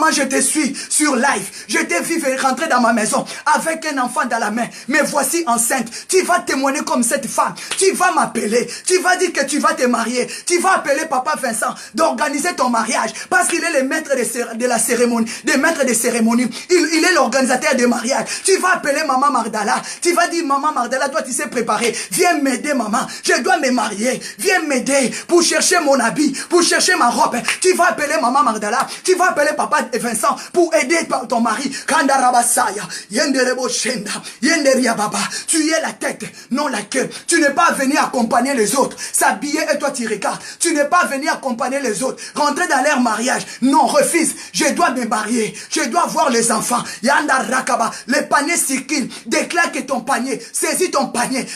je te suis sur live. Je t'ai vu rentrer dans ma maison avec un enfant dans la main. Mais voici enceinte. Tu vas témoigner comme cette femme. Tu vas m'appeler. Tu vas dire que tu vas te marier. Tu vas appeler Papa Vincent d'organiser ton mariage. Parce qu'il est le maître de la cérémonie, des maîtres de cérémonie. Il est l'organisateur de mariage. Tu vas appeler Maman Magdala. Tu vas dire, Maman Magdala, toi tu sais préparer. Viens m'aider, maman. Je dois me marier. Viens m'aider pour chercher mon habit, pour chercher ma robe. Tu vas appeler Maman Magdala. Tu vas appeler Papa Vincent pour aider ton mari. Kandarabasaya, Yenderebo Shenda, Yenderia Baba. Tu es la tête, non la queue. Tu n'es pas venu accompagner les autres. S'habiller et toi tu regardes. Tu n'es pas venu accompagner les autres. Rentrer dans leur mariage. Non, refuse. Je dois me marier. Je dois voir les enfants. Yanda Rakaba. Le panier circule. Déclare que ton panier. Saisis ton panier.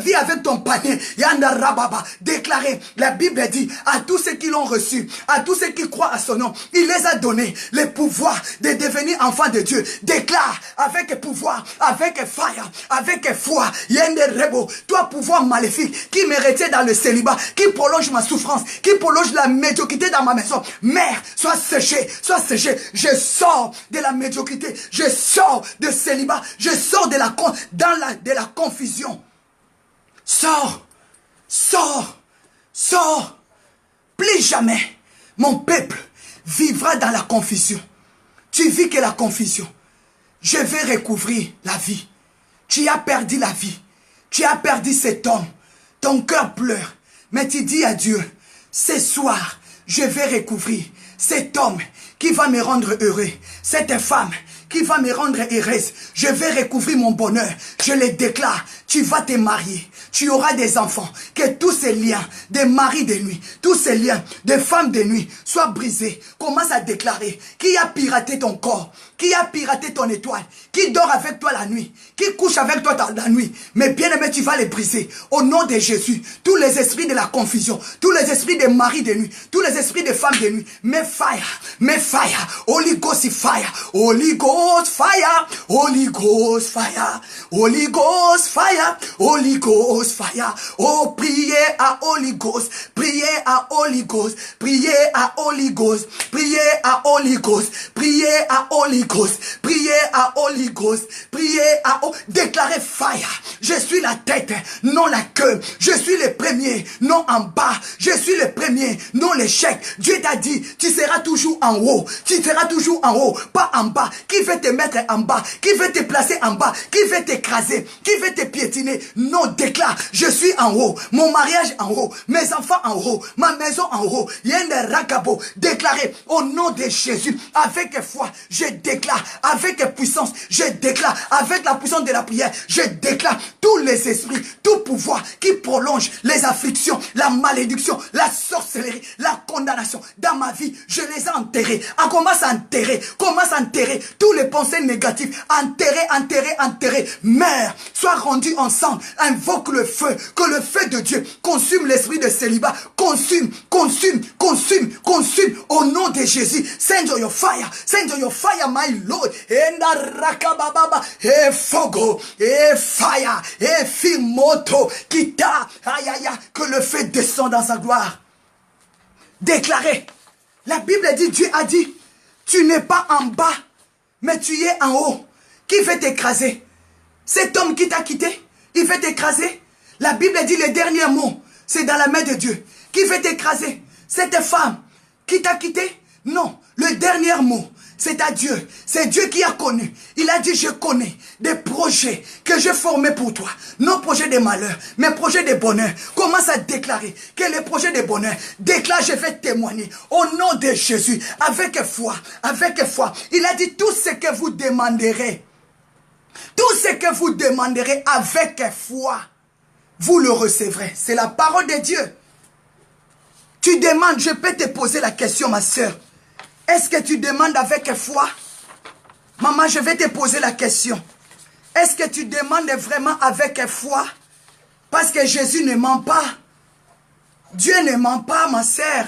Vis avec ton panier. Yanda Rababa. Déclarez. La Bible dit à tous ceux qui l'ont reçu, à tous ceux qui croient à son nom, il les a donné le pouvoir de devenir enfants de Dieu. Déclare avec pouvoir, avec fire, avec foi. Yende Rebo. Toi, pouvoir maléfique qui me retient dans le célibat, qui prolonge ma souffrance, qui prolonge la médiocrité dans ma maison. Mère, sois séché. Sois séché. Je sors de la médiocrité. Je sors de célibat. Je sors de la confusion. Sors. Sors. Sors. Plus jamais mon peuple vivra dans la confusion. Tu vis que la confusion. Je vais recouvrir la vie. Tu as perdu la vie. Tu as perdu cet homme. Ton cœur pleure. Mais tu dis à Dieu, ce soir, je vais recouvrir cet homme qui va me rendre heureux. Cette femme qui va me rendre heureuse. Je vais recouvrir mon bonheur. Je le déclare. Tu vas te marier. Tu auras des enfants. Que tous ces liens de mari de nuit, tous ces liens de femme de nuit soient brisés. Commence à déclarer. Qui a piraté ton corps? Qui a piraté ton étoile? Qui dort avec toi la nuit? Qui couche avec toi la nuit? Mais bien aimé, tu vas les briser. Au nom de Jésus, tous les esprits de la confusion, tous les esprits de mari de nuit, tous les esprits de femmes de nuit, mais fire, Holy Ghost fire, Holy Ghost fire, Holy Ghost fire, Holy Ghost fire, Holy Ghost Ghost fire. Oh, priez à Holy Ghost. Priez à Holy Ghost. Priez à Holy Ghost. Priez à Holy Ghost. Priez à Holy Ghost. Priez à Holy Ghost. Priez à déclarez fire. Je suis la tête, non la queue. Je suis le premier, non en bas. Je suis le premier, non l'échec. Dieu t'a dit, tu seras toujours en haut. Tu seras toujours en haut, pas en bas. Qui veut te mettre en bas? Qui veut te placer en bas? Qui veut t'écraser? Qui veut te piétiner? Non, déclare, je suis en haut. Mon mariage en haut. Mes enfants en haut. Ma maison en haut. Yende Rakabo. Déclarez au nom de Jésus. Avec foi, je déclare. Avec puissance, je déclare. Avec la puissance de la prière, je déclare tous les esprits, tout pouvoir qui prolonge les afflictions, la malédiction, la sorcellerie, la condamnation dans ma vie, je les ai enterrés. Commence à enterrer tous les pensées négatives. Enterrer. Mère, sois rendu ensemble. Invoque le feu, que le feu de Dieu consume l'esprit de célibat. Consume. Au nom de Jésus. Send your fire, my Lord. Et fogo, et fire, et fimoto, kita, que le feu descend dans sa gloire. Déclarez. La Bible dit, Dieu a dit, tu n'es pas en bas, mais tu es en haut. Qui veut t'écraser? Cet homme qui t'a quitté, il veut t'écraser. La Bible dit, le dernier mot, c'est dans la main de Dieu. Qui veut t'écraser? Cette femme qui t'a quitté? Non, le dernier mot, c'est à Dieu. C'est Dieu qui a connu. Il a dit, je connais des projets que j'ai formés pour toi. Non projets de malheur, mais projets de bonheur. Commence à déclarer que les projets de bonheur, déclare, je vais témoigner au nom de Jésus, avec foi, Il a dit, tout ce que vous demanderez, avec foi, vous le recevrez. C'est la parole de Dieu. Tu demandes, je peux te poser la question, ma soeur. Est-ce que tu demandes avec foi? Maman, je vais te poser la question. Est-ce que tu demandes vraiment avec foi? Parce que Jésus ne ment pas. Dieu ne ment pas, ma sœur.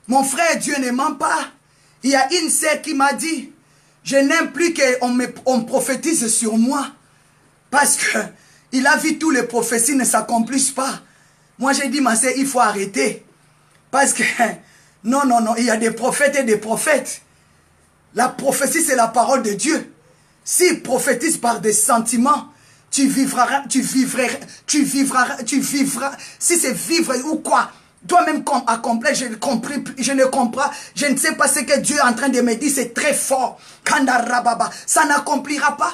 Mon frère, Dieu ne ment pas. Il y a une sœur qui m'a dit, je n'aime plus qu'on prophétise sur moi. Parce que il a vu tous les prophéties ne s'accomplissent pas. Moi, j'ai dit, ma sœur, il faut arrêter. Parce que, non, il y a des prophètes et des prophètes. La prophétie, c'est la parole de Dieu. S'il prophétise par des sentiments, tu vivras. Si c'est vivre ou quoi, toi-même accomplir, je ne comprends, je ne sais pas ce que Dieu est en train de me dire, c'est très fort. Kandarababa, ça n'accomplira pas.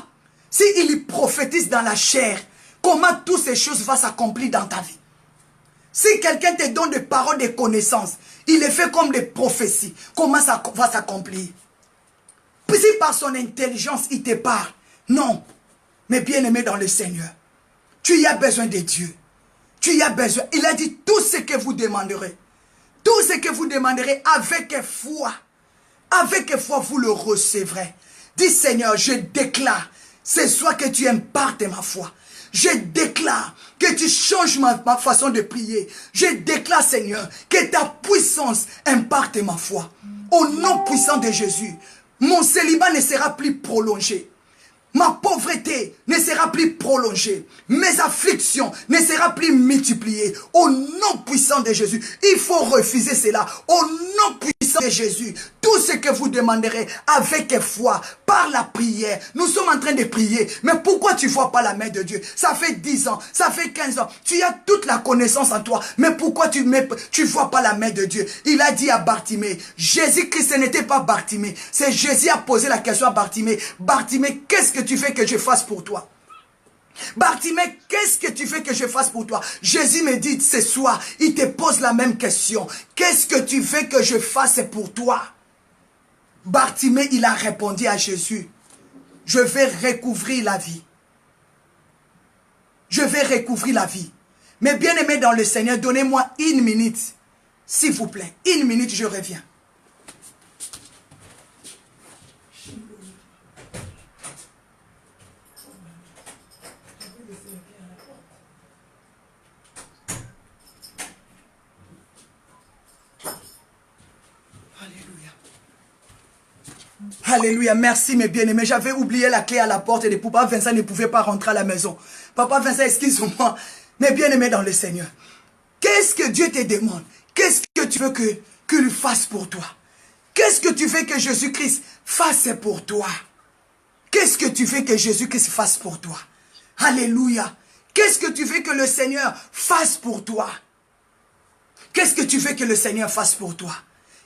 S'il prophétise dans la chair, comment toutes ces choses vont s'accomplir dans ta vie? Si quelqu'un te donne des paroles de connaissance, il les fait comme des prophéties, comment ça va s'accomplir? Si par son intelligence, il te parle, non. Mais bien aimé dans le Seigneur, tu y as besoin de Dieu. Tu y as besoin. Il a dit tout ce que vous demanderez. Tout ce que vous demanderez avec foi. Avec foi, vous le recevrez. Dis Seigneur, je déclare ce soir que tu impartes ma foi. Je déclare que tu changes ma façon de prier. Je déclare, Seigneur, que ta puissance imparte ma foi. Au nom puissant de Jésus, mon célibat ne sera plus prolongé. Ma pauvreté ne sera plus prolongée. Mes afflictions ne seront plus multipliées. Au nom puissant de Jésus, il faut refuser cela. Au nom puissant de Jésus, tout ce que vous demanderez avec foi, par la prière. Nous sommes en train de prier. Mais pourquoi tu ne vois pas la main de Dieu? Ça fait 10 ans, ça fait 15 ans. Tu as toute la connaissance en toi. Mais pourquoi tu ne vois pas la main de Dieu? Il a dit à Bartimée, Jésus-Christ n'était pas Bartimée. C'est Jésus qui a posé la question à Bartimée. Bartimée, qu'est-ce que tu fais que je fasse pour toi? Bartimée, qu'est-ce que tu fais que je fasse pour toi? Jésus me dit ce soir, il te pose la même question. Qu'est-ce que tu fais que je fasse pour toi? Bartimée, il a répondu à Jésus, je vais recouvrir la vie. Je vais recouvrir la vie. Mais bien aimé dans le Seigneur, donnez-moi 1 minute. S'il vous plaît, 1 minute, je reviens. Alléluia, merci mes bien-aimés. J'avais oublié la clé à la porte et Papa Vincent ne pouvait pas rentrer à la maison. Papa Vincent, excuse-moi. Mes bien-aimés dans le Seigneur, qu'est-ce que Dieu te demande? Qu'est-ce que tu veux qu'il fasse pour toi? Qu'est-ce que tu veux que Jésus-Christ fasse pour toi? Qu'est-ce que tu veux que Jésus-Christ fasse pour toi? Alléluia. Qu'est-ce que tu veux que le Seigneur fasse pour toi? Qu'est-ce que tu veux que le Seigneur fasse pour toi?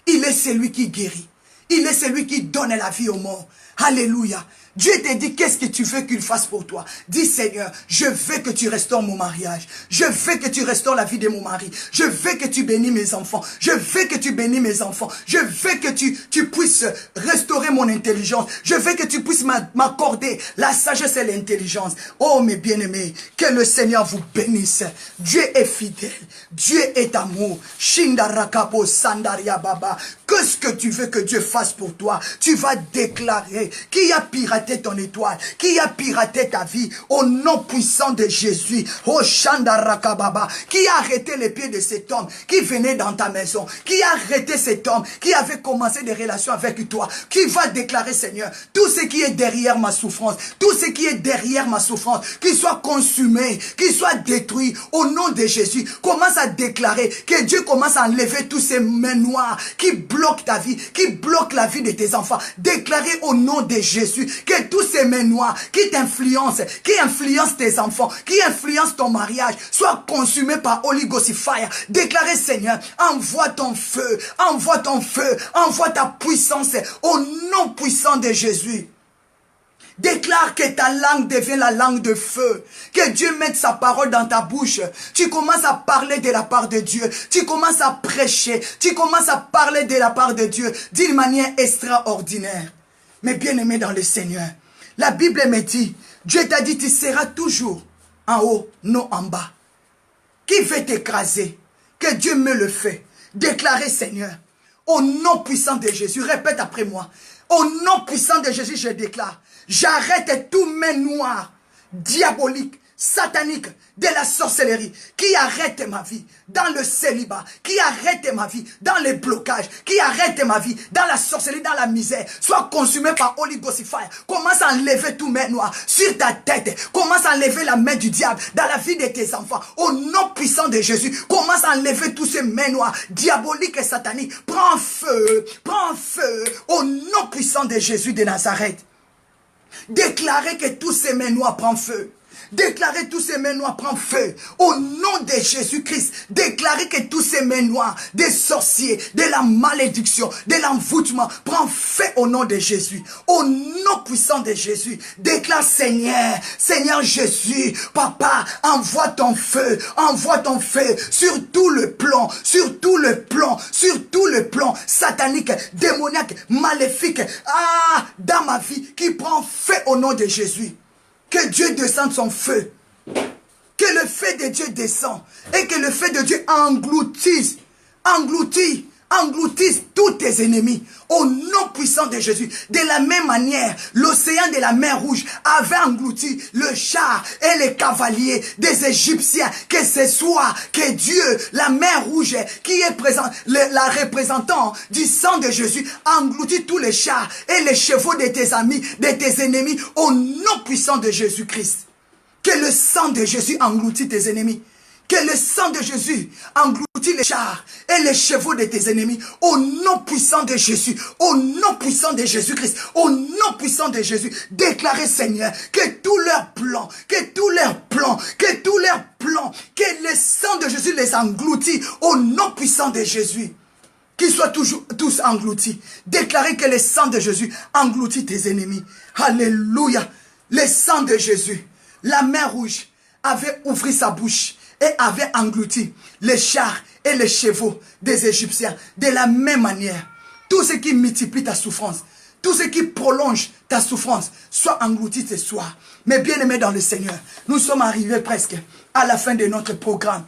Il est celui qui guérit. Il est celui qui donne la vie aux morts. Alléluia. Dieu te dit, qu'est-ce que tu veux qu'il fasse pour toi? Dis, Seigneur, je veux que tu restaures mon mariage. Je veux que tu restaures la vie de mon mari. Je veux que tu bénis mes enfants. Je veux que tu bénis mes enfants. Je veux que tu puisses restaurer mon intelligence. Je veux que tu puisses m'accorder la sagesse et l'intelligence. Oh, mes bien-aimés, que le Seigneur vous bénisse. Dieu est fidèle. Dieu est amour. Shindarakapo Sandaria Baba. Qu'est-ce que tu veux que Dieu fasse pour toi? Tu vas déclarer qui a piraté ton étoile, qui a piraté ta vie, au nom puissant de Jésus. Oh Shandarakababa, qui a arrêté les pieds de cet homme qui venait dans ta maison, qui a arrêté cet homme qui avait commencé des relations avec toi, qui va déclarer, Seigneur, tout ce qui est derrière ma souffrance, tout ce qui est derrière ma souffrance, qu'il soit consumé, qu'il soit détruit au nom de Jésus. Commence à déclarer que Dieu commence à enlever tous ces mains noires qui bloquent ta vie, qui bloquent la vie de tes enfants. Déclarer au nom de Jésus que tous ces mains noires qui t'influencent, qui influencent tes enfants, qui influencent ton mariage, soient consumés par Holy Ghost Fire. Déclarez, Seigneur, envoie ton feu, envoie ton feu, envoie ta puissance au nom puissant de Jésus. Déclare que ta langue devient la langue de feu. Que Dieu mette sa parole dans ta bouche. Tu commences à parler de la part de Dieu. Tu commences à prêcher. Tu commences à parler de la part de Dieu d'une manière extraordinaire. Mais bien aimé dans le Seigneur, la Bible me dit, Dieu t'a dit, tu seras toujours en haut, non en bas. Qui veut t'écraser? Que Dieu me le fait. Déclarez, Seigneur, au nom puissant de Jésus, répète après moi. Au nom puissant de Jésus, je déclare, j'arrête tous mes noirs, diaboliques, sataniques, de la sorcellerie, qui arrête ma vie dans le célibat, qui arrête ma vie dans les blocages, qui arrête ma vie dans la sorcellerie, dans la misère, soit consumé par Holy Ghost Fire. Commence à enlever tous mes noirs sur ta tête. Commence à enlever la main du diable dans la vie de tes enfants. Au nom puissant de Jésus, commence à enlever tous ces mains noires, diaboliques et sataniques. Prends feu, au nom puissant de Jésus de Nazareth. Déclarez que tous ces mains noires prennent feu. Déclarez tous ces mains noires prennent feu. Au nom de Jésus-Christ, déclarez que tous ces mains noires des sorciers, de la malédiction, de l'envoûtement, prennent feu au nom de Jésus. Au nom puissant de Jésus, déclare Seigneur, Seigneur Jésus, Papa, envoie ton feu sur tout le plan, satanique, démoniaque, maléfique, dans ma vie, qui prend feu au nom de Jésus. Que Dieu descende son feu. Que le feu de Dieu descende. Et que le feu de Dieu engloutisse tous tes ennemis. Au nom puissant de Jésus. De la même manière, l'océan de la mer Rouge avait englouti le char et les cavaliers des Égyptiens. Que ce soit que Dieu, la mer Rouge, qui est présent, la représentant du sang de Jésus, engloutit tous les chars et les chevaux de tes amis, de tes ennemis, au nom puissant de Jésus-Christ. Que le sang de Jésus engloutit tes ennemis. Que le sang de Jésus engloutit les chars et les chevaux de tes ennemis. Au nom puissant de Jésus. Au nom puissant de Jésus-Christ. Au nom puissant de Jésus. Déclarez, Seigneur, que tous leurs plans, que le sang de Jésus les engloutit. Au nom puissant de Jésus. Qu'ils soient tous engloutis. Déclarez que le sang de Jésus engloutit tes ennemis. Alléluia. Le sang de Jésus. La mer Rouge avait ouvert sa bouche et avait englouti les chars et les chevaux des Égyptiens. De la même manière, tout ce qui multiplie ta souffrance, tout ce qui prolonge ta souffrance, soit englouti ce soir. Mais bien aimés dans le Seigneur, nous sommes arrivés presque à la fin de notre programme.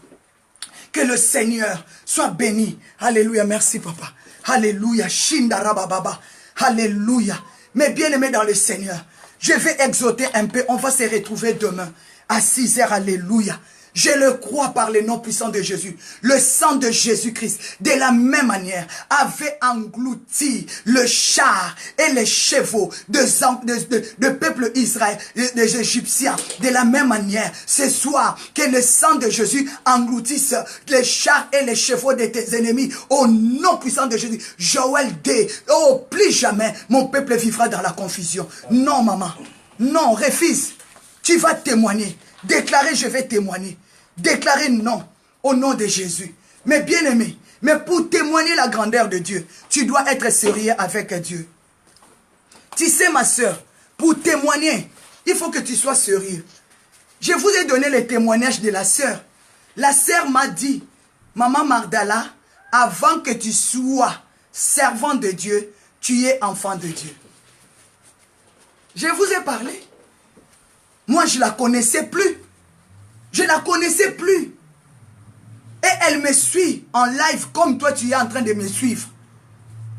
Que le Seigneur soit béni. Alléluia, merci papa. Alléluia, Shindarababa. Alléluia. Mais bien aimés dans le Seigneur, je vais exhorter un peu, on va se retrouver demain à 6 h. Alléluia. Je le crois par le nom puissant de Jésus. Le sang de Jésus-Christ, de la même manière, avait englouti le char et les chevaux de peuple Israël, des Égyptiens. De la même manière, ce soir, que le sang de Jésus engloutisse les chars et les chevaux de tes ennemis. Au nom puissant de Jésus. Joël 2. Oh, plus jamais, mon peuple vivra dans la confusion. Non, maman. Non, refuse. Tu vas témoigner. Déclarer, je vais témoigner. Déclarer non, au nom de Jésus. Mais bien aimé, mais pour témoigner la grandeur de Dieu, tu dois être sérieux avec Dieu. Tu sais ma soeur, pour témoigner, il faut que tu sois sérieux. Je vous ai donné le témoignage de la sœur. La sœur m'a dit, maman Magdala, avant que tu sois servant de Dieu, tu es enfant de Dieu. Je vous ai parlé. Moi, je ne la connaissais plus. Je ne la connaissais plus. Et elle me suit en live comme toi tu es en train de me suivre.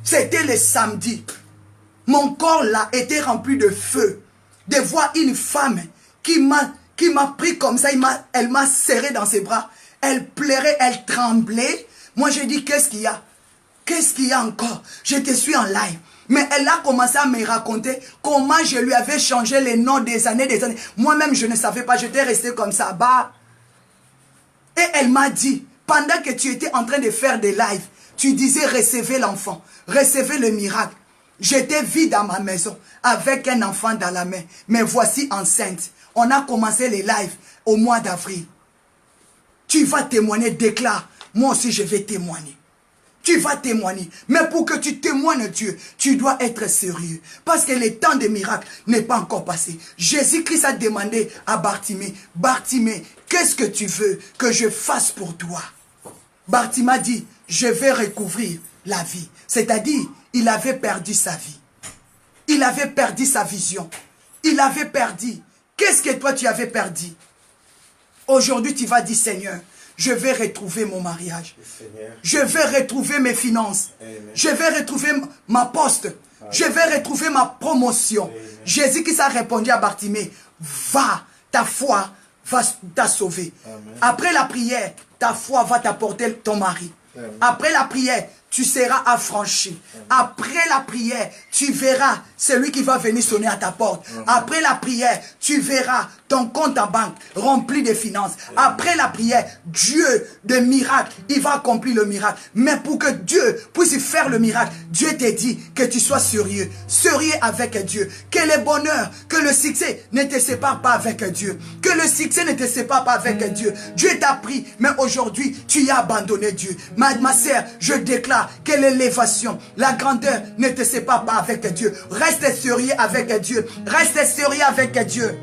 C'était le samedi. Mon corps là était rempli de feu. De voir une femme qui m'a pris comme ça. Elle m'a serré dans ses bras. Elle pleurait, elle tremblait. Moi j'ai dit qu'est-ce qu'il y a? Qu'est-ce qu'il y a encore? Je te suis en live. Mais elle a commencé à me raconter comment je lui avais changé les noms des années. Moi-même, je ne savais pas. J'étais resté comme ça. Bah. Et elle m'a dit, pendant que tu étais en train de faire des lives, tu disais recevez l'enfant, recevez le miracle. J'étais vide dans ma maison avec un enfant dans la main. Mais voici enceinte. On a commencé les lives au mois d'avril. Tu vas témoigner, déclare. Moi aussi, je vais témoigner. Tu vas témoigner. Mais pour que tu témoignes Dieu, tu dois être sérieux. Parce que le temps des miracles n'est pas encore passé. Jésus-Christ a demandé à Bartimée, Bartimée, qu'est-ce que tu veux que je fasse pour toi? Bartimée dit, je vais recouvrir la vie. C'est-à-dire, il avait perdu sa vie. Il avait perdu sa vision. Il avait perdu. Qu'est-ce que toi tu avais perdu? Aujourd'hui, tu vas dire, Seigneur, je vais retrouver mon mariage. Je vais retrouver mes finances. Amen. Je vais retrouver ma poste. Amen. Je vais retrouver ma promotion. Jésus qui a répondu à Bartimée, va, ta foi va t'a sauvé. Après la prière, ta foi va t'apporter ton mari. Amen. Après la prière, tu seras affranchi. Après la prière, tu verras celui qui va venir sonner à ta porte. Après la prière, tu verras ton compte en banque rempli de finances. Après la prière, Dieu de miracle, il va accomplir le miracle. Mais pour que Dieu puisse faire le miracle, Dieu te dit que tu sois sérieux. Sérieux avec Dieu. Que le bonheur, que le succès ne te sépare pas avec Dieu. Que le succès ne te sépare pas avec Dieu. Dieu t'a pris, mais aujourd'hui, tu as abandonné Dieu. Ma sœur, je déclare que l'élévation, la grandeur ne te sépare pas avec Dieu. Reste sérieux avec Dieu. Reste sérieux avec Dieu.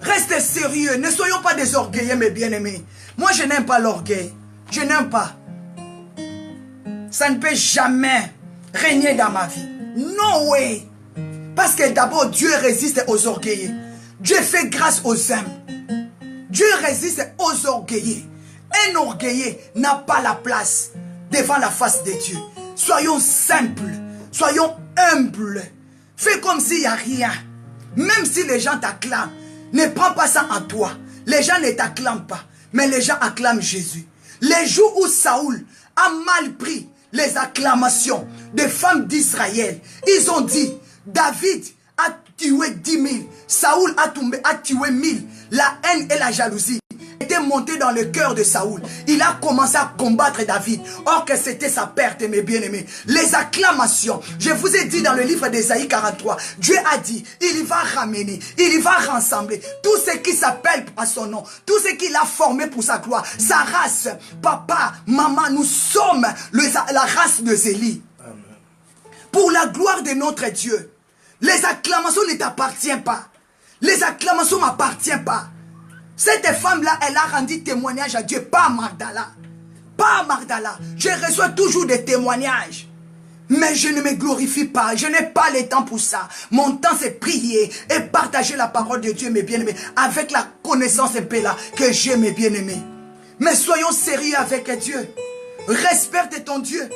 Reste sérieux. Ne soyons pas des orgueilleux, mes bien-aimés. Moi, je n'aime pas l'orgueil. Je n'aime pas. Ça ne peut jamais régner dans ma vie. No way. Parce que d'abord, Dieu résiste aux orgueilleux. Dieu fait grâce aux humbles. Dieu résiste aux orgueilleux. Un orgueilleux n'a pas la place devant la face de Dieu. Soyons simples. Soyons humbles. Fais comme s'il n'y a rien. Même si les gens t'acclament, ne prends pas ça en toi. Les gens ne t'acclament pas, mais les gens acclament Jésus. Les jours où Saoul a mal pris les acclamations des femmes d'Israël, ils ont dit, David a tué 10 000, Saoul a tué 1000. La haine et la jalousie était montée dans le cœur de Saoul. Il a commencé à combattre David. Or que c'était sa perte, mes bien-aimés. Les acclamations. Je vous ai dit dans le livre d'Ésaïe 43. Dieu a dit, il va ramener, il va rassembler tous ceux qui s'appellent à son nom. Tous ceux qu'il a formés pour sa gloire. Sa race. Papa, maman, nous sommes la race de Zélie. Pour la gloire de notre Dieu. Les acclamations ne t'appartiennent pas. Les acclamations ne m'appartiennent pas. Cette femme-là, elle a rendu témoignage à Dieu, pas Magdala. Pas Magdala. Je reçois toujours des témoignages. Mais je ne me glorifie pas. Je n'ai pas le temps pour ça. Mon temps, c'est prier et partager la parole de Dieu, mes bien-aimés, avec la connaissance et paix là que j'ai, mes bien-aimés. Mais soyons sérieux avec Dieu. Respecte ton Dieu.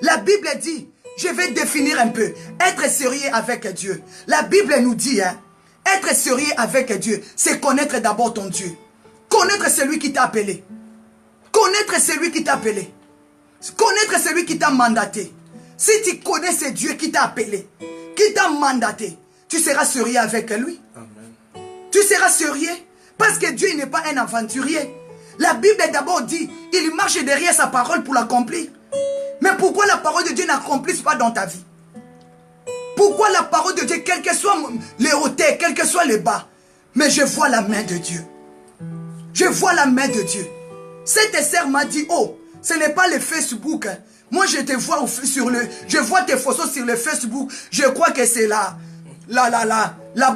La Bible dit, je vais définir un peu, être sérieux avec Dieu. La Bible nous dit, être sérieux avec Dieu, c'est connaître d'abord ton Dieu. Connaître celui qui t'a appelé. Connaître celui qui t'a appelé. Connaître celui qui t'a mandaté. Si tu connais ce Dieu qui t'a appelé, qui t'a mandaté, tu seras sérieux avec lui. Amen. Tu seras sérieux parce que Dieu n'est pas un aventurier. La Bible d'abord dit, il marche derrière sa parole pour l'accomplir. Mais pourquoi la parole de Dieu n'accomplisse pas dans ta vie? Pourquoi la parole de Dieu, quel que soit les hauteurs, quel que soit les bas, mais je vois la main de Dieu. Je vois la main de Dieu. Cette sœur m'a dit, oh, ce n'est pas le Facebook. Moi, je te vois je vois tes photos sur le Facebook. Je crois que c'est la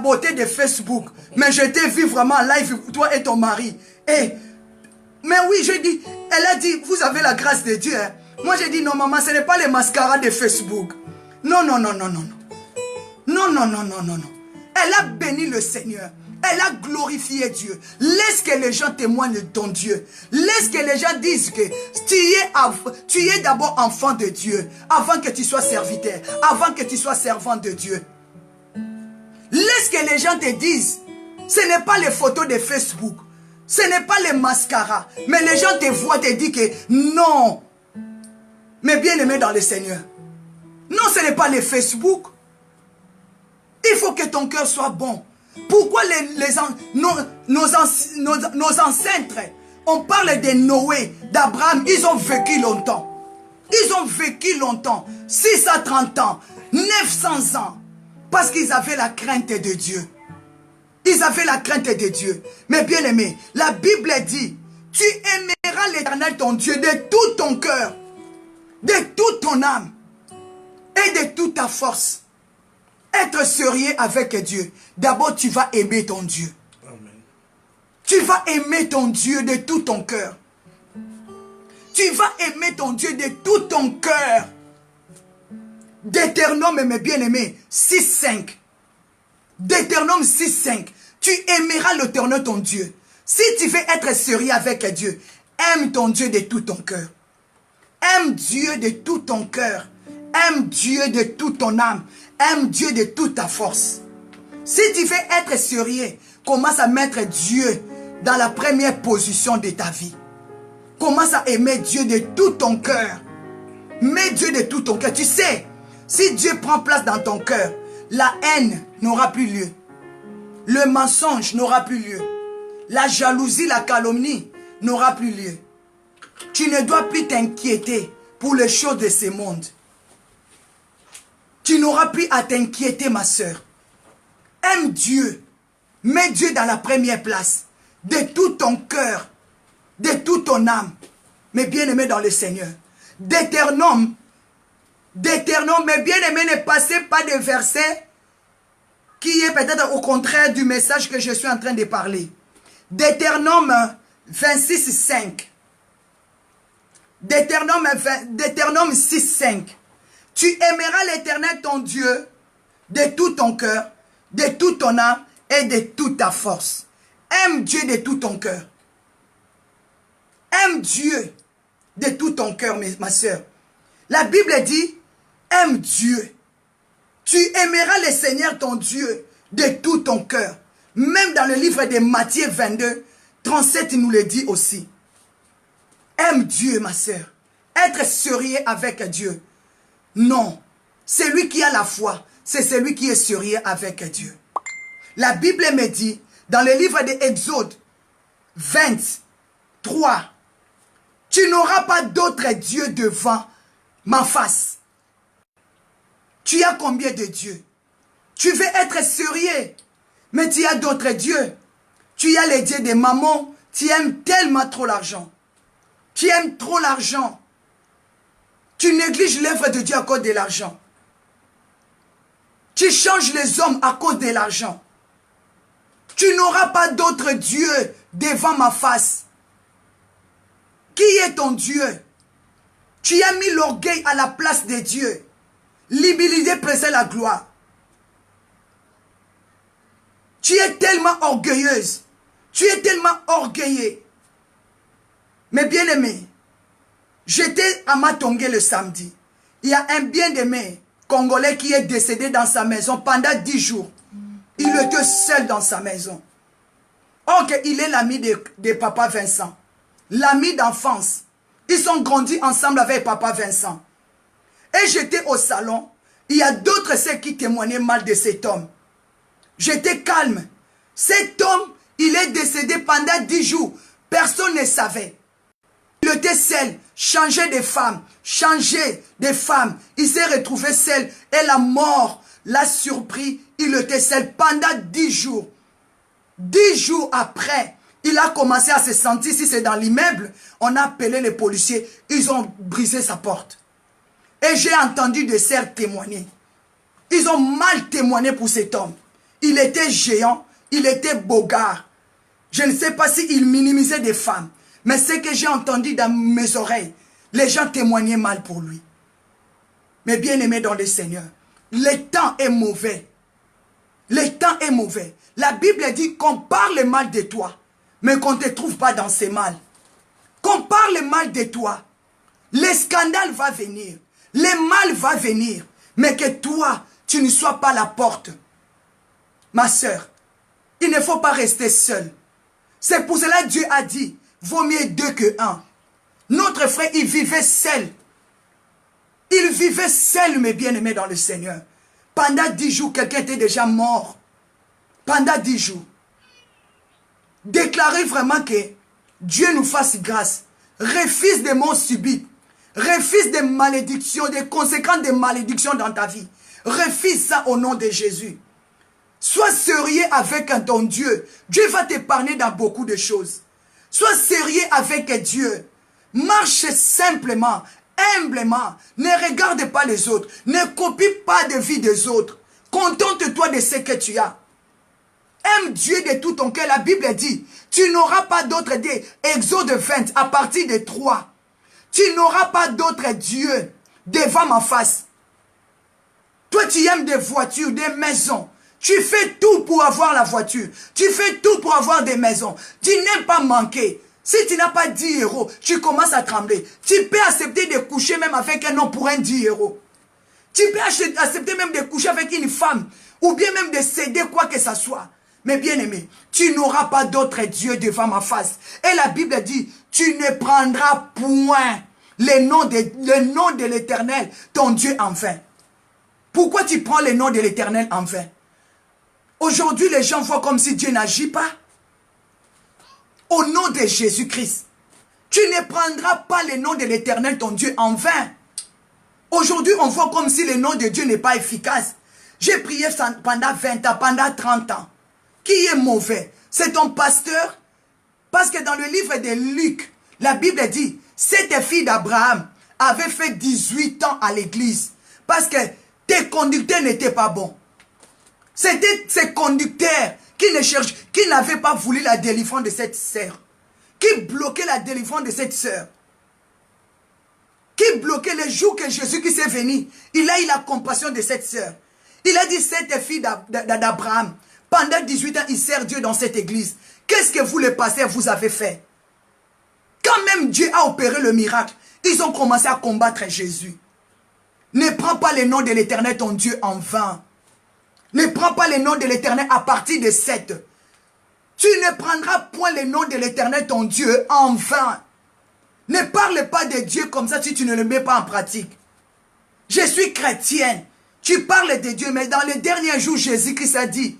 beauté de Facebook. Mais je t'ai vu vraiment en live, toi et ton mari. Mais oui, je dis, elle a dit, vous avez la grâce de Dieu. Hein. Moi, j'ai dit, non, maman, ce n'est pas les mascaras de Facebook. Non, non, non, non, non, non. Non, non, non, non, non, non. Elle a béni le Seigneur. Elle a glorifié Dieu. Laisse que les gens témoignent de ton Dieu. Laisse que les gens disent que tu es d'abord enfant de Dieu. Avant que tu sois serviteur. Avant que tu sois servant de Dieu. Laisse que les gens te disent. Ce n'est pas les photos de Facebook. Ce n'est pas les mascaras. Mais les gens te voient te disent que non. Mais bien aimé dans le Seigneur. Non, ce n'est pas les Facebook. Il faut que ton cœur soit bon. Pourquoi nos ancêtres, on parle de Noé, d'Abraham, ils ont vécu longtemps. Ils ont vécu longtemps. 630 ans, 900 ans. Parce qu'ils avaient la crainte de Dieu. Ils avaient la crainte de Dieu. Mais bien aimé, la Bible dit, tu aimeras l'Éternel ton Dieu de tout ton cœur, de toute ton âme et de toute ta force. Être sérieux avec Dieu. D'abord, tu vas aimer ton Dieu. Amen. Tu vas aimer ton Dieu de tout ton cœur. Tu vas aimer ton Dieu de tout ton cœur. Deutéronome, mes bien-aimés, 6.5. Deutéronome 6.5. Tu aimeras l'Éternel ton Dieu. Si tu veux être sérieux avec Dieu, aime ton Dieu de tout ton cœur. Aime Dieu de tout ton cœur. Aime Dieu de toute ton âme. Aime Dieu de toute ta force. Si tu veux être sérieux, commence à mettre Dieu dans la première position de ta vie. Commence à aimer Dieu de tout ton cœur. Mets Dieu de tout ton cœur. Tu sais, si Dieu prend place dans ton cœur, la haine n'aura plus lieu. Le mensonge n'aura plus lieu. La jalousie, la calomnie n'aura plus lieu. Tu ne dois plus t'inquiéter pour les choses de ce monde. Tu n'auras plus à t'inquiéter, ma soeur. Aime Dieu. Mets Dieu dans la première place. De tout ton cœur. De toute ton âme. Mais bien aimé dans le Seigneur. Deutéronome, mais bien aimé, ne passez pas de versets qui est peut-être au contraire du message que je suis en train de parler. Deutéronome 26.5. Deutéronome 6.5. Tu aimeras l'Éternel ton Dieu de tout ton cœur, de toute ton âme et de toute ta force. Aime Dieu de tout ton cœur. Aime Dieu de tout ton cœur, ma soeur. La Bible dit, aime Dieu. Tu aimeras le Seigneur ton Dieu de tout ton cœur. Même dans le livre de Matthieu 22, 37, il nous le dit aussi. Aime Dieu, ma soeur. Être sérieux avec Dieu. Non, celui qui a la foi, c'est celui qui est sérieux avec Dieu. La Bible me dit, dans le livre de Exode 23, tu n'auras pas d'autre Dieu devant ma face. Tu as combien de dieux? Tu veux être sérieux, mais tu as d'autres dieux. Tu as les dieux de maman, tu aimes tellement trop l'argent. Tu aimes trop l'argent. Tu négliges l'œuvre de Dieu à cause de l'argent. Tu changes les hommes à cause de l'argent. Tu n'auras pas d'autre Dieu devant ma face. Qui est ton Dieu? Tu as mis l'orgueil à la place de Dieu. L'humilité précède la gloire. Tu es tellement orgueilleuse. Tu es tellement orgueilleux. Mais bien aimé, j'étais à Matongé le samedi. Il y a un bien-aimé Congolais qui est décédé dans sa maison pendant 10 jours. Il était seul dans sa maison. Or qu'il est l'ami de papa Vincent. L'ami d'enfance. Ils ont grandi ensemble avec papa Vincent. Et j'étais au salon. Il y a d'autres sœurs qui témoignaient mal de cet homme. J'étais calme. Cet homme, il est décédé pendant 10 jours. Personne ne savait. Il était seul, changé de femme, Il s'est retrouvé seul et la mort l'a surpris. Il était seul pendant 10 jours. 10 jours après, il a commencé à se sentir, si c'est dans l'immeuble, on a appelé les policiers, ils ont brisé sa porte. Et j'ai entendu des sœurs témoigner. Ils ont mal témoigné pour cet homme. Il était géant, il était bogard. Je ne sais pas s'il minimisait des femmes. Mais ce que j'ai entendu dans mes oreilles, les gens témoignaient mal pour lui. Mais bien aimé dans le Seigneur, le temps est mauvais. Le temps est mauvais. La Bible dit qu'on parle mal de toi, mais qu'on ne te trouve pas dans ces mal. Qu'on parle mal de toi. Le scandale va venir. Le mal va venir. Mais que toi, tu ne sois pas la porte. Ma sœur, il ne faut pas rester seul. C'est pour cela que Dieu a dit, vaut mieux 2 que 1. Notre frère, il vivait seul. Il vivait seul, mes bien-aimés dans le Seigneur. Pendant 10 jours, quelqu'un était déjà mort. Pendant 10 jours. Déclarez vraiment que Dieu nous fasse grâce. Refuse des morts subites. Refuse des malédictions, des conséquences des malédictions dans ta vie. Refuse ça au nom de Jésus. Sois sérieux avec ton Dieu. Dieu va t'épargner dans beaucoup de choses. Sois sérieux avec Dieu. Marche simplement, humblement. Ne regarde pas les autres. Ne copie pas de vie des autres. Contente-toi de ce que tu as. Aime Dieu de tout ton cœur. La Bible dit, tu n'auras pas d'autre Dieu. Exode 20, à partir de 3. Tu n'auras pas d'autre Dieu devant ma face. Toi, tu aimes des voitures, des maisons. Tu fais tout pour avoir la voiture. Tu fais tout pour avoir des maisons. Tu n'aimes pas manquer. Si tu n'as pas 10 euros, tu commences à trembler. Tu peux accepter de coucher même avec un homme pour un 10 euros. Tu peux accepter même de coucher avec une femme. Ou bien même de céder quoi que ce soit. Mais bien aimé, tu n'auras pas d'autre Dieu devant ma face. Et la Bible dit, tu ne prendras point le nom de l'Éternel, ton Dieu en vain. Pourquoi tu prends le nom de l'Éternel en vain? Aujourd'hui, les gens voient comme si Dieu n'agit pas. Au nom de Jésus-Christ, tu ne prendras pas le nom de l'Éternel, ton Dieu, en vain. Aujourd'hui, on voit comme si le nom de Dieu n'est pas efficace. J'ai prié pendant 20 ans, pendant 30 ans. Qui est mauvais? C'est ton pasteur? Parce que dans le livre de Luc, la Bible dit, cette fille d'Abraham avait fait 18 ans à l'église. Parce que tes conducteurs n'étaient pas bons. C'était ces conducteurs qui n'avaient pas voulu la délivrance de cette sœur. Qui bloquaient la délivrance de cette sœur. Qui bloquaient le jour que Jésus qui s'est venu. Il a eu la compassion de cette sœur. Il a dit, cette fille d'Abraham, pendant 18 ans, il sert Dieu dans cette église. Qu'est-ce que vous, les pasteurs, vous avez fait? Quand même Dieu a opéré le miracle, ils ont commencé à combattre Jésus. Ne prends pas le nom de l'Éternel, ton Dieu, en vain. Ne prends pas le nom de l'Éternel à partir de 7. Tu ne prendras point le nom de l'Éternel, ton Dieu, en vain. Ne parle pas de Dieu comme ça si tu ne le mets pas en pratique. Je suis chrétienne. Tu parles de Dieu, mais dans les derniers jours, Jésus-Christ a dit,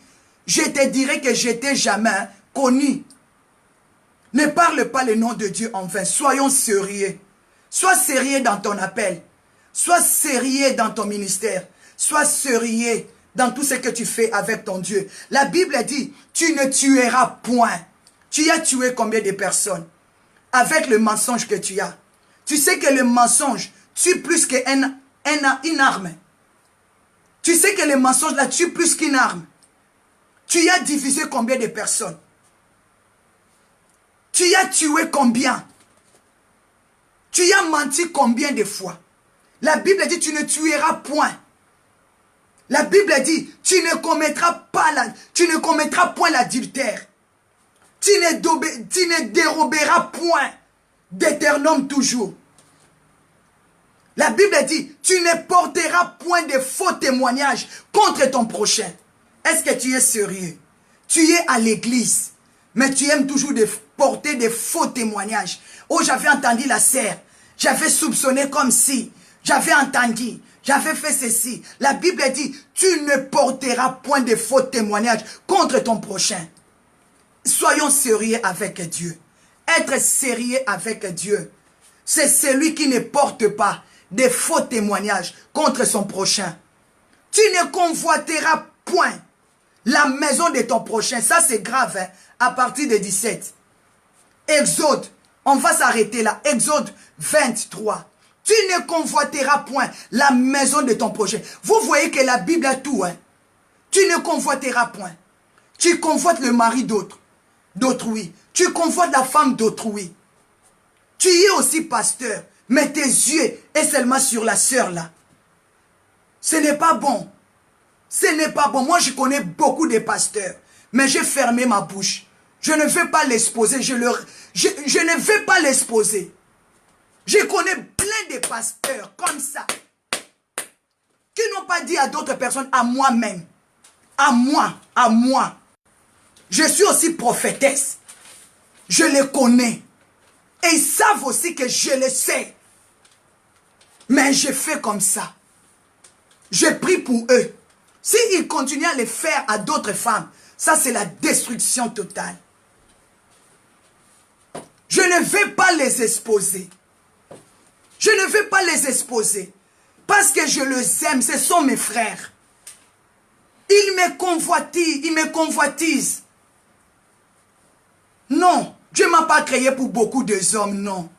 je te dirai que je t'ai jamais connu. Ne parle pas le nom de Dieu en vain. Soyons sérieux. Sois sérieux dans ton appel. Sois sérieux dans ton ministère. Sois sérieux dans tout ce que tu fais avec ton Dieu. La Bible dit, tu ne tueras point. Tu as tué combien de personnes? Avec le mensonge que tu as. Tu sais que le mensonge tue plus qu'une arme. Tu sais que le mensonge là tue plus qu'une arme. Tu as divisé combien de personnes? Tu as tué combien? Tu as menti combien de fois? La Bible dit, tu ne tueras point. La Bible dit, tu ne commettras point l'adultère. Tu ne déroberas point d'éternel toujours. La Bible dit, tu ne porteras point de faux témoignages contre ton prochain. Est-ce que tu es sérieux? Tu es à l'église. Mais tu aimes toujours porter des faux témoignages. Oh, j'avais entendu la sœur. J'avais soupçonné comme si. J'avais entendu. J'avais fait ceci. La Bible dit, tu ne porteras point de faux témoignages contre ton prochain. Soyons sérieux avec Dieu. Être sérieux avec Dieu, c'est celui qui ne porte pas de faux témoignages contre son prochain. Tu ne convoiteras point la maison de ton prochain. Ça, c'est grave, hein, à partir de 17. Exode, on va s'arrêter là. Exode 23. Tu ne convoiteras point la maison de ton prochain. Vous voyez que la Bible a tout. Hein? Tu ne convoiteras point. Tu convoites le mari d'autrui. Tu convoites la femme d'autrui. Tu y es aussi pasteur. Mais tes yeux est seulement sur la sœur là. Ce n'est pas bon. Ce n'est pas bon. Moi, je connais beaucoup de pasteurs. Mais j'ai fermé ma bouche. Je ne veux pas l'exposer. Je ne veux pas l'exposer. Je connais plein de pasteurs comme ça. Qui n'ont pas dit à d'autres personnes, à moi-même. À moi. Je suis aussi prophétesse. Je les connais. Et ils savent aussi que je le sais. Mais je fais comme ça. Je prie pour eux. S'ils continuent à le faire à d'autres femmes, ça c'est la destruction totale. Je ne vais pas les exposer. Je ne vais pas les exposer. Parce que je les aime, ce sont mes frères. Ils me convoitisent. Non, Dieu ne m'a pas créé pour beaucoup d'hommes, non.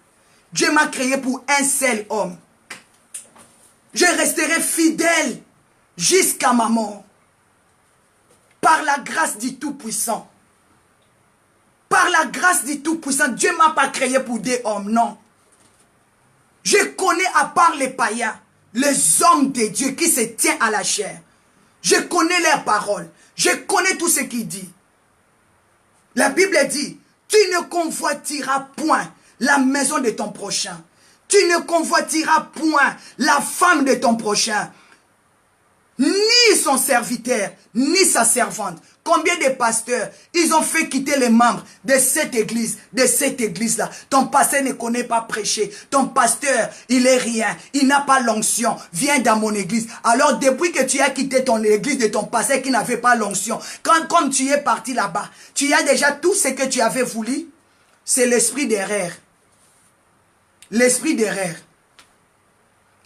Dieu m'a créé pour un seul homme. Je resterai fidèle jusqu'à ma mort. Par la grâce du Tout-Puissant. Par la grâce du Tout-Puissant, Dieu ne m'a pas créé pour des hommes, non. Je connais à part les païens, les hommes de Dieu qui se tiennent à la chair. Je connais leurs paroles. Je connais tout ce qu'ils disent. La Bible dit, tu ne convoiteras point la maison de ton prochain. Tu ne convoiteras point la femme de ton prochain. Ni son serviteur, ni sa servante. Combien de pasteurs, ils ont fait quitter les membres de cette église-là. Ton pasteur ne connaît pas prêcher. Ton pasteur, il est rien. Il n'a pas l'onction. Viens dans mon église. Alors, depuis que tu as quitté ton église de ton pasteur qui n'avait pas l'onction, comme tu es parti là-bas, tu as déjà tout ce que tu avais voulu. C'est l'esprit d'erreur. L'esprit d'erreur.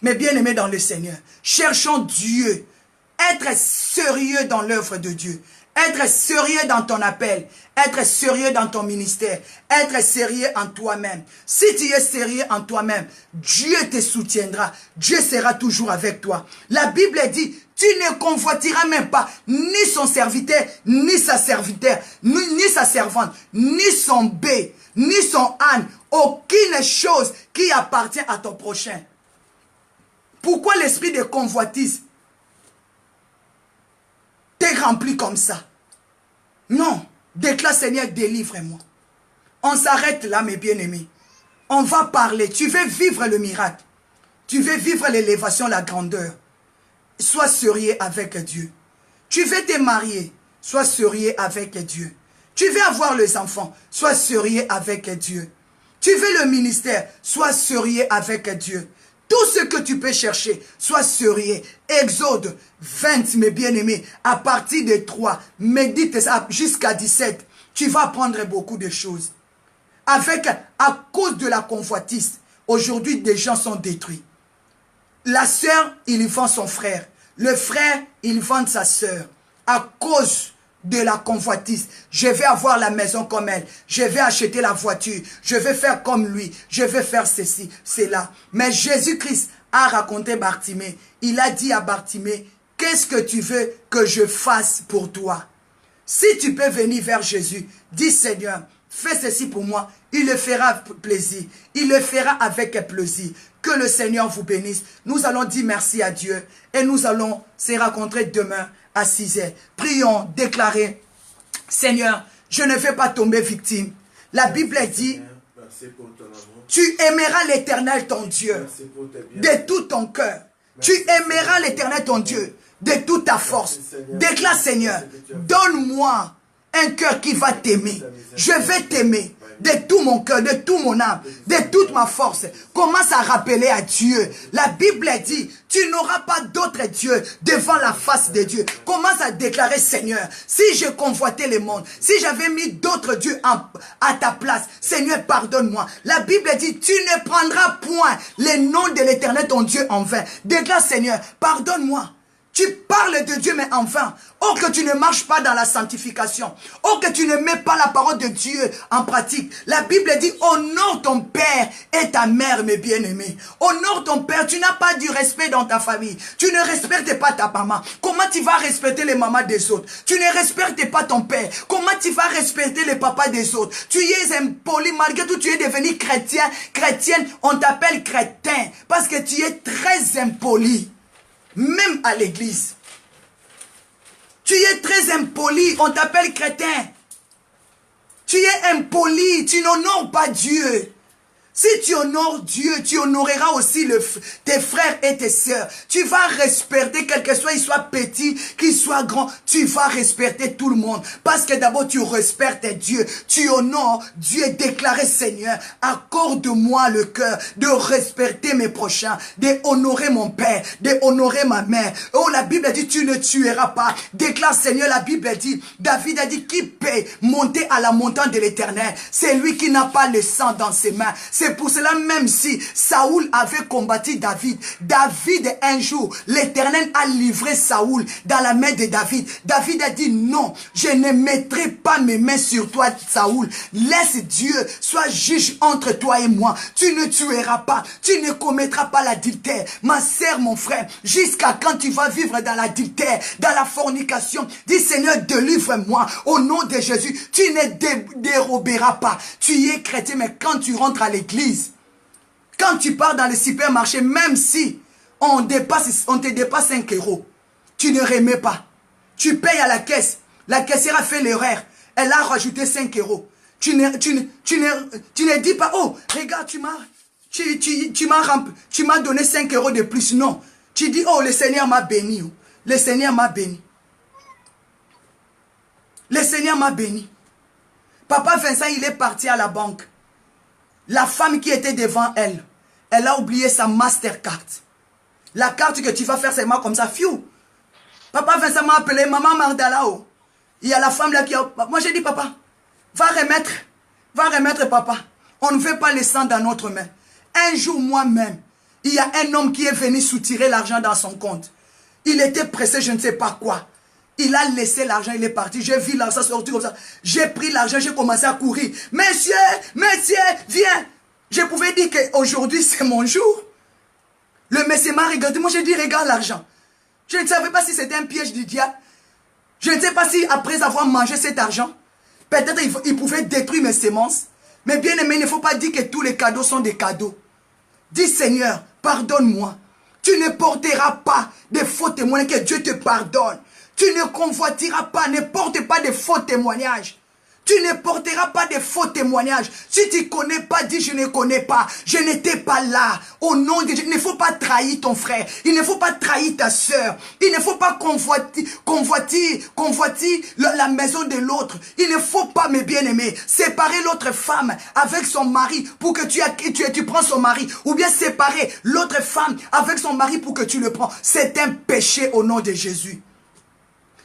Mais bien aimé dans le Seigneur, cherchons Dieu. Être sérieux dans l'œuvre de Dieu. Être sérieux dans ton appel. Être sérieux dans ton ministère. Être sérieux en toi-même. Si tu es sérieux en toi-même, Dieu te soutiendra. Dieu sera toujours avec toi. La Bible dit, tu ne convoiteras même pas ni son serviteur, ni sa serviteur, ni sa servante, ni son bé, ni son âne. Aucune chose qui appartient à ton prochain. Pourquoi l'esprit de convoitise t'es rempli comme ça? Non. Déclare, Seigneur, délivre-moi. On s'arrête là, mes bien-aimés. On va parler. Tu veux vivre le miracle. Tu veux vivre l'élévation, la grandeur. Sois sérieux avec Dieu. Tu veux te marier. Sois sérieux avec Dieu. Tu veux avoir les enfants. Sois sérieux avec Dieu. Tu veux le ministère. Sois sérieux avec Dieu. Tout ce que tu peux chercher, sois sérieux. Exode 20, mes bien-aimés, à partir de 3, médite ça jusqu'à 17. Tu vas apprendre beaucoup de choses. À cause de la convoitise, aujourd'hui, des gens sont détruits. La sœur, il vend son frère. Le frère, il vend sa sœur. À cause de la convoitise. Je vais avoir la maison comme elle. Je vais acheter la voiture. Je vais faire comme lui. Je vais faire ceci, cela. Mais Jésus-Christ a raconté Bartimée. Il a dit à Bartimée, qu'est-ce que tu veux que je fasse pour toi? Si tu peux venir vers Jésus, dis Seigneur, fais ceci pour moi. Il le fera plaisir. Il le fera avec plaisir. Que le Seigneur vous bénisse. Nous allons dire merci à Dieu. Et nous allons se rencontrer demain à 6 heures. Prions, déclarer, Seigneur, je ne vais pas tomber victime. La Bible dit, tu aimeras l'Éternel ton Dieu de tout ton cœur. Tu aimeras l'Éternel ton Dieu de toute ta force. Déclare, Seigneur, donne-moi un cœur qui va t'aimer. Je vais t'aimer de tout mon cœur, de tout mon âme, de toute ma force. Commence à rappeler à Dieu. La Bible dit, tu n'auras pas d'autre Dieu devant la face de Dieu. Commence à déclarer, Seigneur, si je convoitais le monde, si j'avais mis d'autres dieux à ta place, Seigneur, pardonne-moi. La Bible dit, tu ne prendras point les noms de l'Éternel, ton Dieu, en vain. Déclare, Seigneur, pardonne-moi. Tu parles de Dieu, mais en vain. Oh, que tu ne marches pas dans la sanctification. Oh, que tu ne mets pas la parole de Dieu en pratique. La Bible dit, honore ton père et ta mère, mes bien-aimés. Honore ton père. Tu n'as pas du respect dans ta famille. Tu ne respectes pas ta maman. Comment tu vas respecter les mamans des autres? Tu ne respectes pas ton père. Comment tu vas respecter les papas des autres? Tu es impoli. Malgré tout, tu es devenu chrétien. Chrétienne, on t'appelle crétin. Parce que tu es très impoli. Même à l'église. Tu es très impoli, on t'appelle crétin. Tu es impoli, tu n'honores pas Dieu. Si tu honores Dieu, tu honoreras aussi tes frères et tes sœurs. Tu vas respecter, quel que soit, il soit petit, qu'il soit grand, tu vas respecter tout le monde. Parce que d'abord, tu respectes Dieu. Tu honores Dieu, déclaré Seigneur, accorde-moi le cœur de respecter mes prochains, de honorer mon père, de honorer ma mère. Oh, la Bible dit, tu ne tueras pas. Déclare Seigneur, la Bible dit, David a dit, qui peut monter à la montagne de l'Éternel? C'est lui qui n'a pas le sang dans ses mains. C'est pour cela, même si Saoul avait combattu David, un jour, l'Éternel a livré Saoul dans la main de David. David a dit non, je ne mettrai pas mes mains sur toi, Saoul. Laisse Dieu soit juge entre toi et moi. Tu ne tueras pas, tu ne commettras pas l'adultère. Ma sœur, mon frère, jusqu'à quand tu vas vivre dans l'adultère, dans la fornication? Dis Seigneur, délivre-moi au nom de Jésus. Tu ne déroberas pas. Tu es chrétien, mais quand tu rentres à l'église, quand tu pars dans le supermarché, même si on te dépasse 5 €, tu ne remets pas. Tu payes à la caisse. La caissière a fait l'erreur. Elle a rajouté 5 €. Tu ne dis pas, oh, regarde, tu m'as donné 5 € de plus. Non. Tu dis, oh, le Seigneur m'a béni. Le Seigneur m'a béni. Le Seigneur m'a béni. Papa Vincent, il est parti à la banque. La femme qui était devant elle, elle a oublié sa Mastercard. La carte que tu vas faire seulement comme ça, fiou. Papa Vincent m'a appelé, maman Mardalao. Il y a la femme là qui a... Moi j'ai dit, papa, va remettre papa. On ne veut pas le sang dans notre main. Un jour moi-même, il y a un homme qui est venu soutirer l'argent dans son compte. Il était pressé, je ne sais pas quoi. Il a laissé l'argent, il est parti. J'ai vu l'argent sortir comme ça. J'ai pris l'argent, j'ai commencé à courir. Monsieur, viens. Je pouvais dire qu'aujourd'hui, c'est mon jour. Le monsieur m'a regardé. Moi, j'ai dit, regarde l'argent. Je ne savais pas si c'était un piège du diable. Je ne sais pas si, après avoir mangé cet argent, peut-être il pouvait détruire mes semences. Mais bien aimé, il ne faut pas dire que tous les cadeaux sont des cadeaux. Dis, Seigneur, pardonne-moi. Tu ne porteras pas de faux témoignages, que Dieu te pardonne. Tu ne convoiteras pas, ne porte pas de faux témoignages. Tu ne porteras pas de faux témoignages. Si tu ne connais pas, dis je ne connais pas. Je n'étais pas là. Au nom de Dieu, il ne faut pas trahir ton frère. Il ne faut pas trahir ta soeur. Il ne faut pas convoiter la maison de l'autre. Il ne faut pas, mes bien-aimés, séparer l'autre femme avec son mari pour que tu prends son mari. Ou bien séparer l'autre femme avec son mari pour que tu le prends. C'est un péché au nom de Jésus.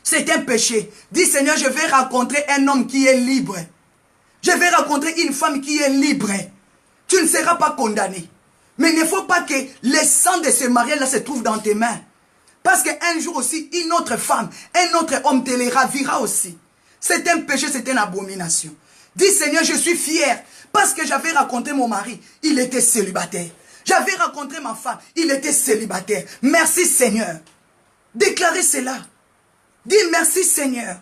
C'est un péché. Dis Seigneur, je vais rencontrer un homme qui est libre. Je vais rencontrer une femme qui est libre. Tu ne seras pas condamné. Mais il ne faut pas que le sang de ce mariage-là se trouve dans tes mains. Parce qu'un jour aussi, une autre femme, un autre homme te les ravira aussi. C'est un péché, c'est une abomination. Dis Seigneur, je suis fier. Parce que j'avais rencontré mon mari, il était célibataire. J'avais rencontré ma femme, il était célibataire. Merci Seigneur. Déclarez cela. Dis merci Seigneur.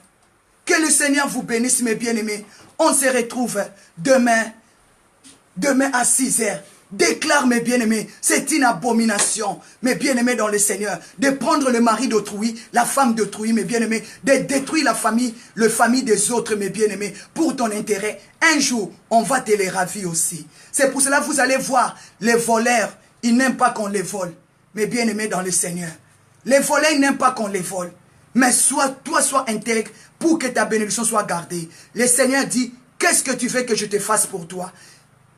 Que le Seigneur vous bénisse mes bien-aimés. On se retrouve demain à 6 h. Déclare mes bien-aimés, c'est une abomination, mes bien-aimés dans le Seigneur, de prendre le mari d'autrui, la femme d'autrui, mes bien-aimés, de détruire la famille des autres, mes bien-aimés, pour ton intérêt. Un jour, on va te les ravir aussi. C'est pour cela que vous allez voir, les voleurs, ils n'aiment pas qu'on les vole, mes bien-aimés dans le Seigneur. Les voleurs, ils n'aiment pas qu'on les vole. Mais toi sois intègre pour que ta bénédiction soit gardée. Le Seigneur dit, qu'est-ce que tu veux que je te fasse pour toi?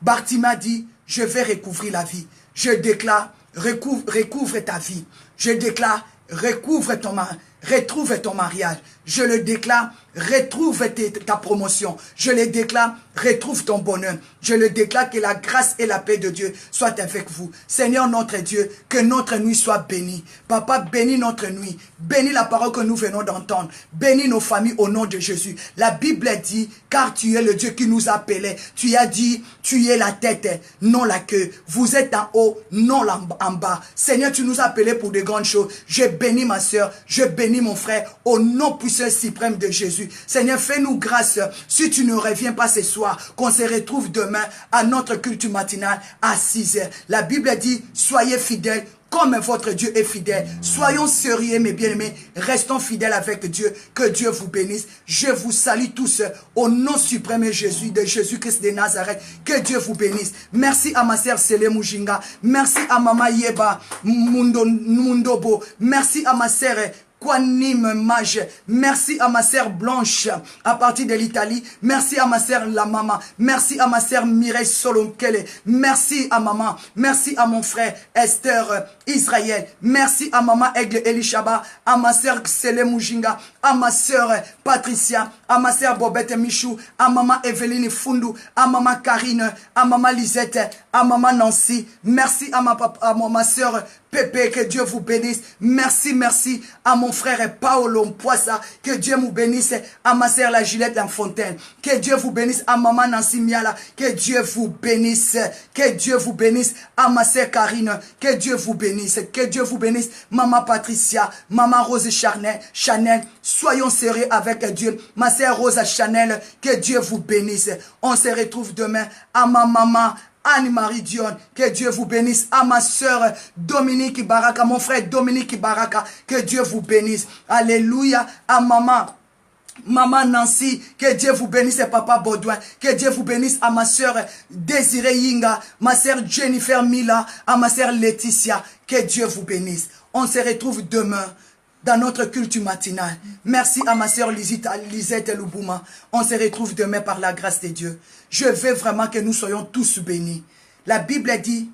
Bartima dit, je vais recouvrir la vie. Je déclare, recouvre ta vie. Je déclare, retrouve ton mariage. Je le déclare, retrouve ta promotion. Je le déclare, retrouve ton bonheur. Je le déclare que la grâce et la paix de Dieu soient avec vous. Seigneur notre Dieu, que notre nuit soit bénie. Papa, bénis notre nuit. Bénis la parole que nous venons d'entendre. Bénis nos familles au nom de Jésus. La Bible dit, car tu es le Dieu qui nous appelait. Tu as dit, tu es la tête, non la queue. Vous êtes en haut, non en bas. Seigneur, tu nous as appelés pour de grandes choses. Je bénis ma soeur, je bénis mon frère, au nom puissant suprême de Jésus. Seigneur, fais-nous grâce, si tu ne reviens pas ce soir, qu'on se retrouve demain à notre culte matinal à 6 heures. La Bible dit, soyez fidèles comme votre Dieu est fidèle. Soyons sérieux, mes bien-aimés. Restons fidèles avec Dieu. Que Dieu vous bénisse. Je vous salue tous au nom suprême de Jésus-Christ de Nazareth. Que Dieu vous bénisse. Merci à ma sœur Sele Mujinga. Merci à Mama Yeba Mundobo. Merci à ma sœur Quanime Mage. Merci à ma sœur Blanche à partir de l'Italie. Merci à ma sœur La Mama. Merci à ma sœur Mireille Solonkele. Merci à maman. Merci à mon frère Esther Israël. Merci à maman Aigle Elishaba. À ma sœur Sele Mujinga. À ma sœur Patricia. À ma sœur Bobette Michou. À maman Evelyne Fundu. À maman Karine. À maman Lisette. À maman Nancy. Merci à ma sœur Pépé, que Dieu vous bénisse. Merci, merci à mon frère Paolo Mpoissa. Que Dieu vous bénisse. À ma sœur la Gillette Fontaine. Que Dieu vous bénisse. À maman Nancy Miala. Que Dieu vous bénisse. Que Dieu vous bénisse. À ma sœur Karine. Que Dieu vous bénisse. Que Dieu vous bénisse. Maman Patricia. Maman Rose Chanel. Soyons sérieux avec Dieu. Ma sœur Rose Chanel. Que Dieu vous bénisse. On se retrouve demain. À ma maman Anne-Marie Dion, que Dieu vous bénisse. À ma soeur Dominique Baraka, mon frère Dominique Baraka, que Dieu vous bénisse. Alléluia. À Maman Nancy, que Dieu vous bénisse. Et Papa Baudouin, que Dieu vous bénisse. À ma soeur Désirée Yinga, ma soeur Jennifer Mila, à ma soeur Laetitia, que Dieu vous bénisse. On se retrouve demain dans notre culte matinal. Merci à ma sœur Lisette Loubouma. On se retrouve demain par la grâce de Dieu. Je veux vraiment que nous soyons tous bénis. La Bible dit,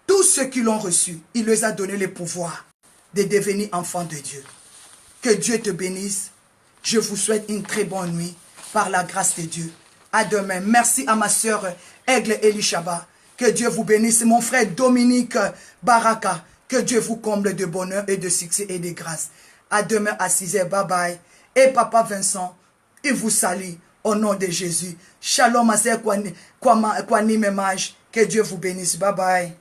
tous ceux qui l'ont reçu, il leur a donné le pouvoir de devenir enfants de Dieu. Que Dieu te bénisse. Je vous souhaite une très bonne nuit par la grâce de Dieu. À demain. Merci à ma sœur Aigle Elishaba. Que Dieu vous bénisse. Mon frère Dominique Baraka. Que Dieu vous comble de bonheur et de succès et de grâce. À demain à 6 h. Bye bye. Et Papa Vincent, il vous salue au nom de Jésus. Shalom à sœur Kwanime Mage. Que Dieu vous bénisse. Bye bye.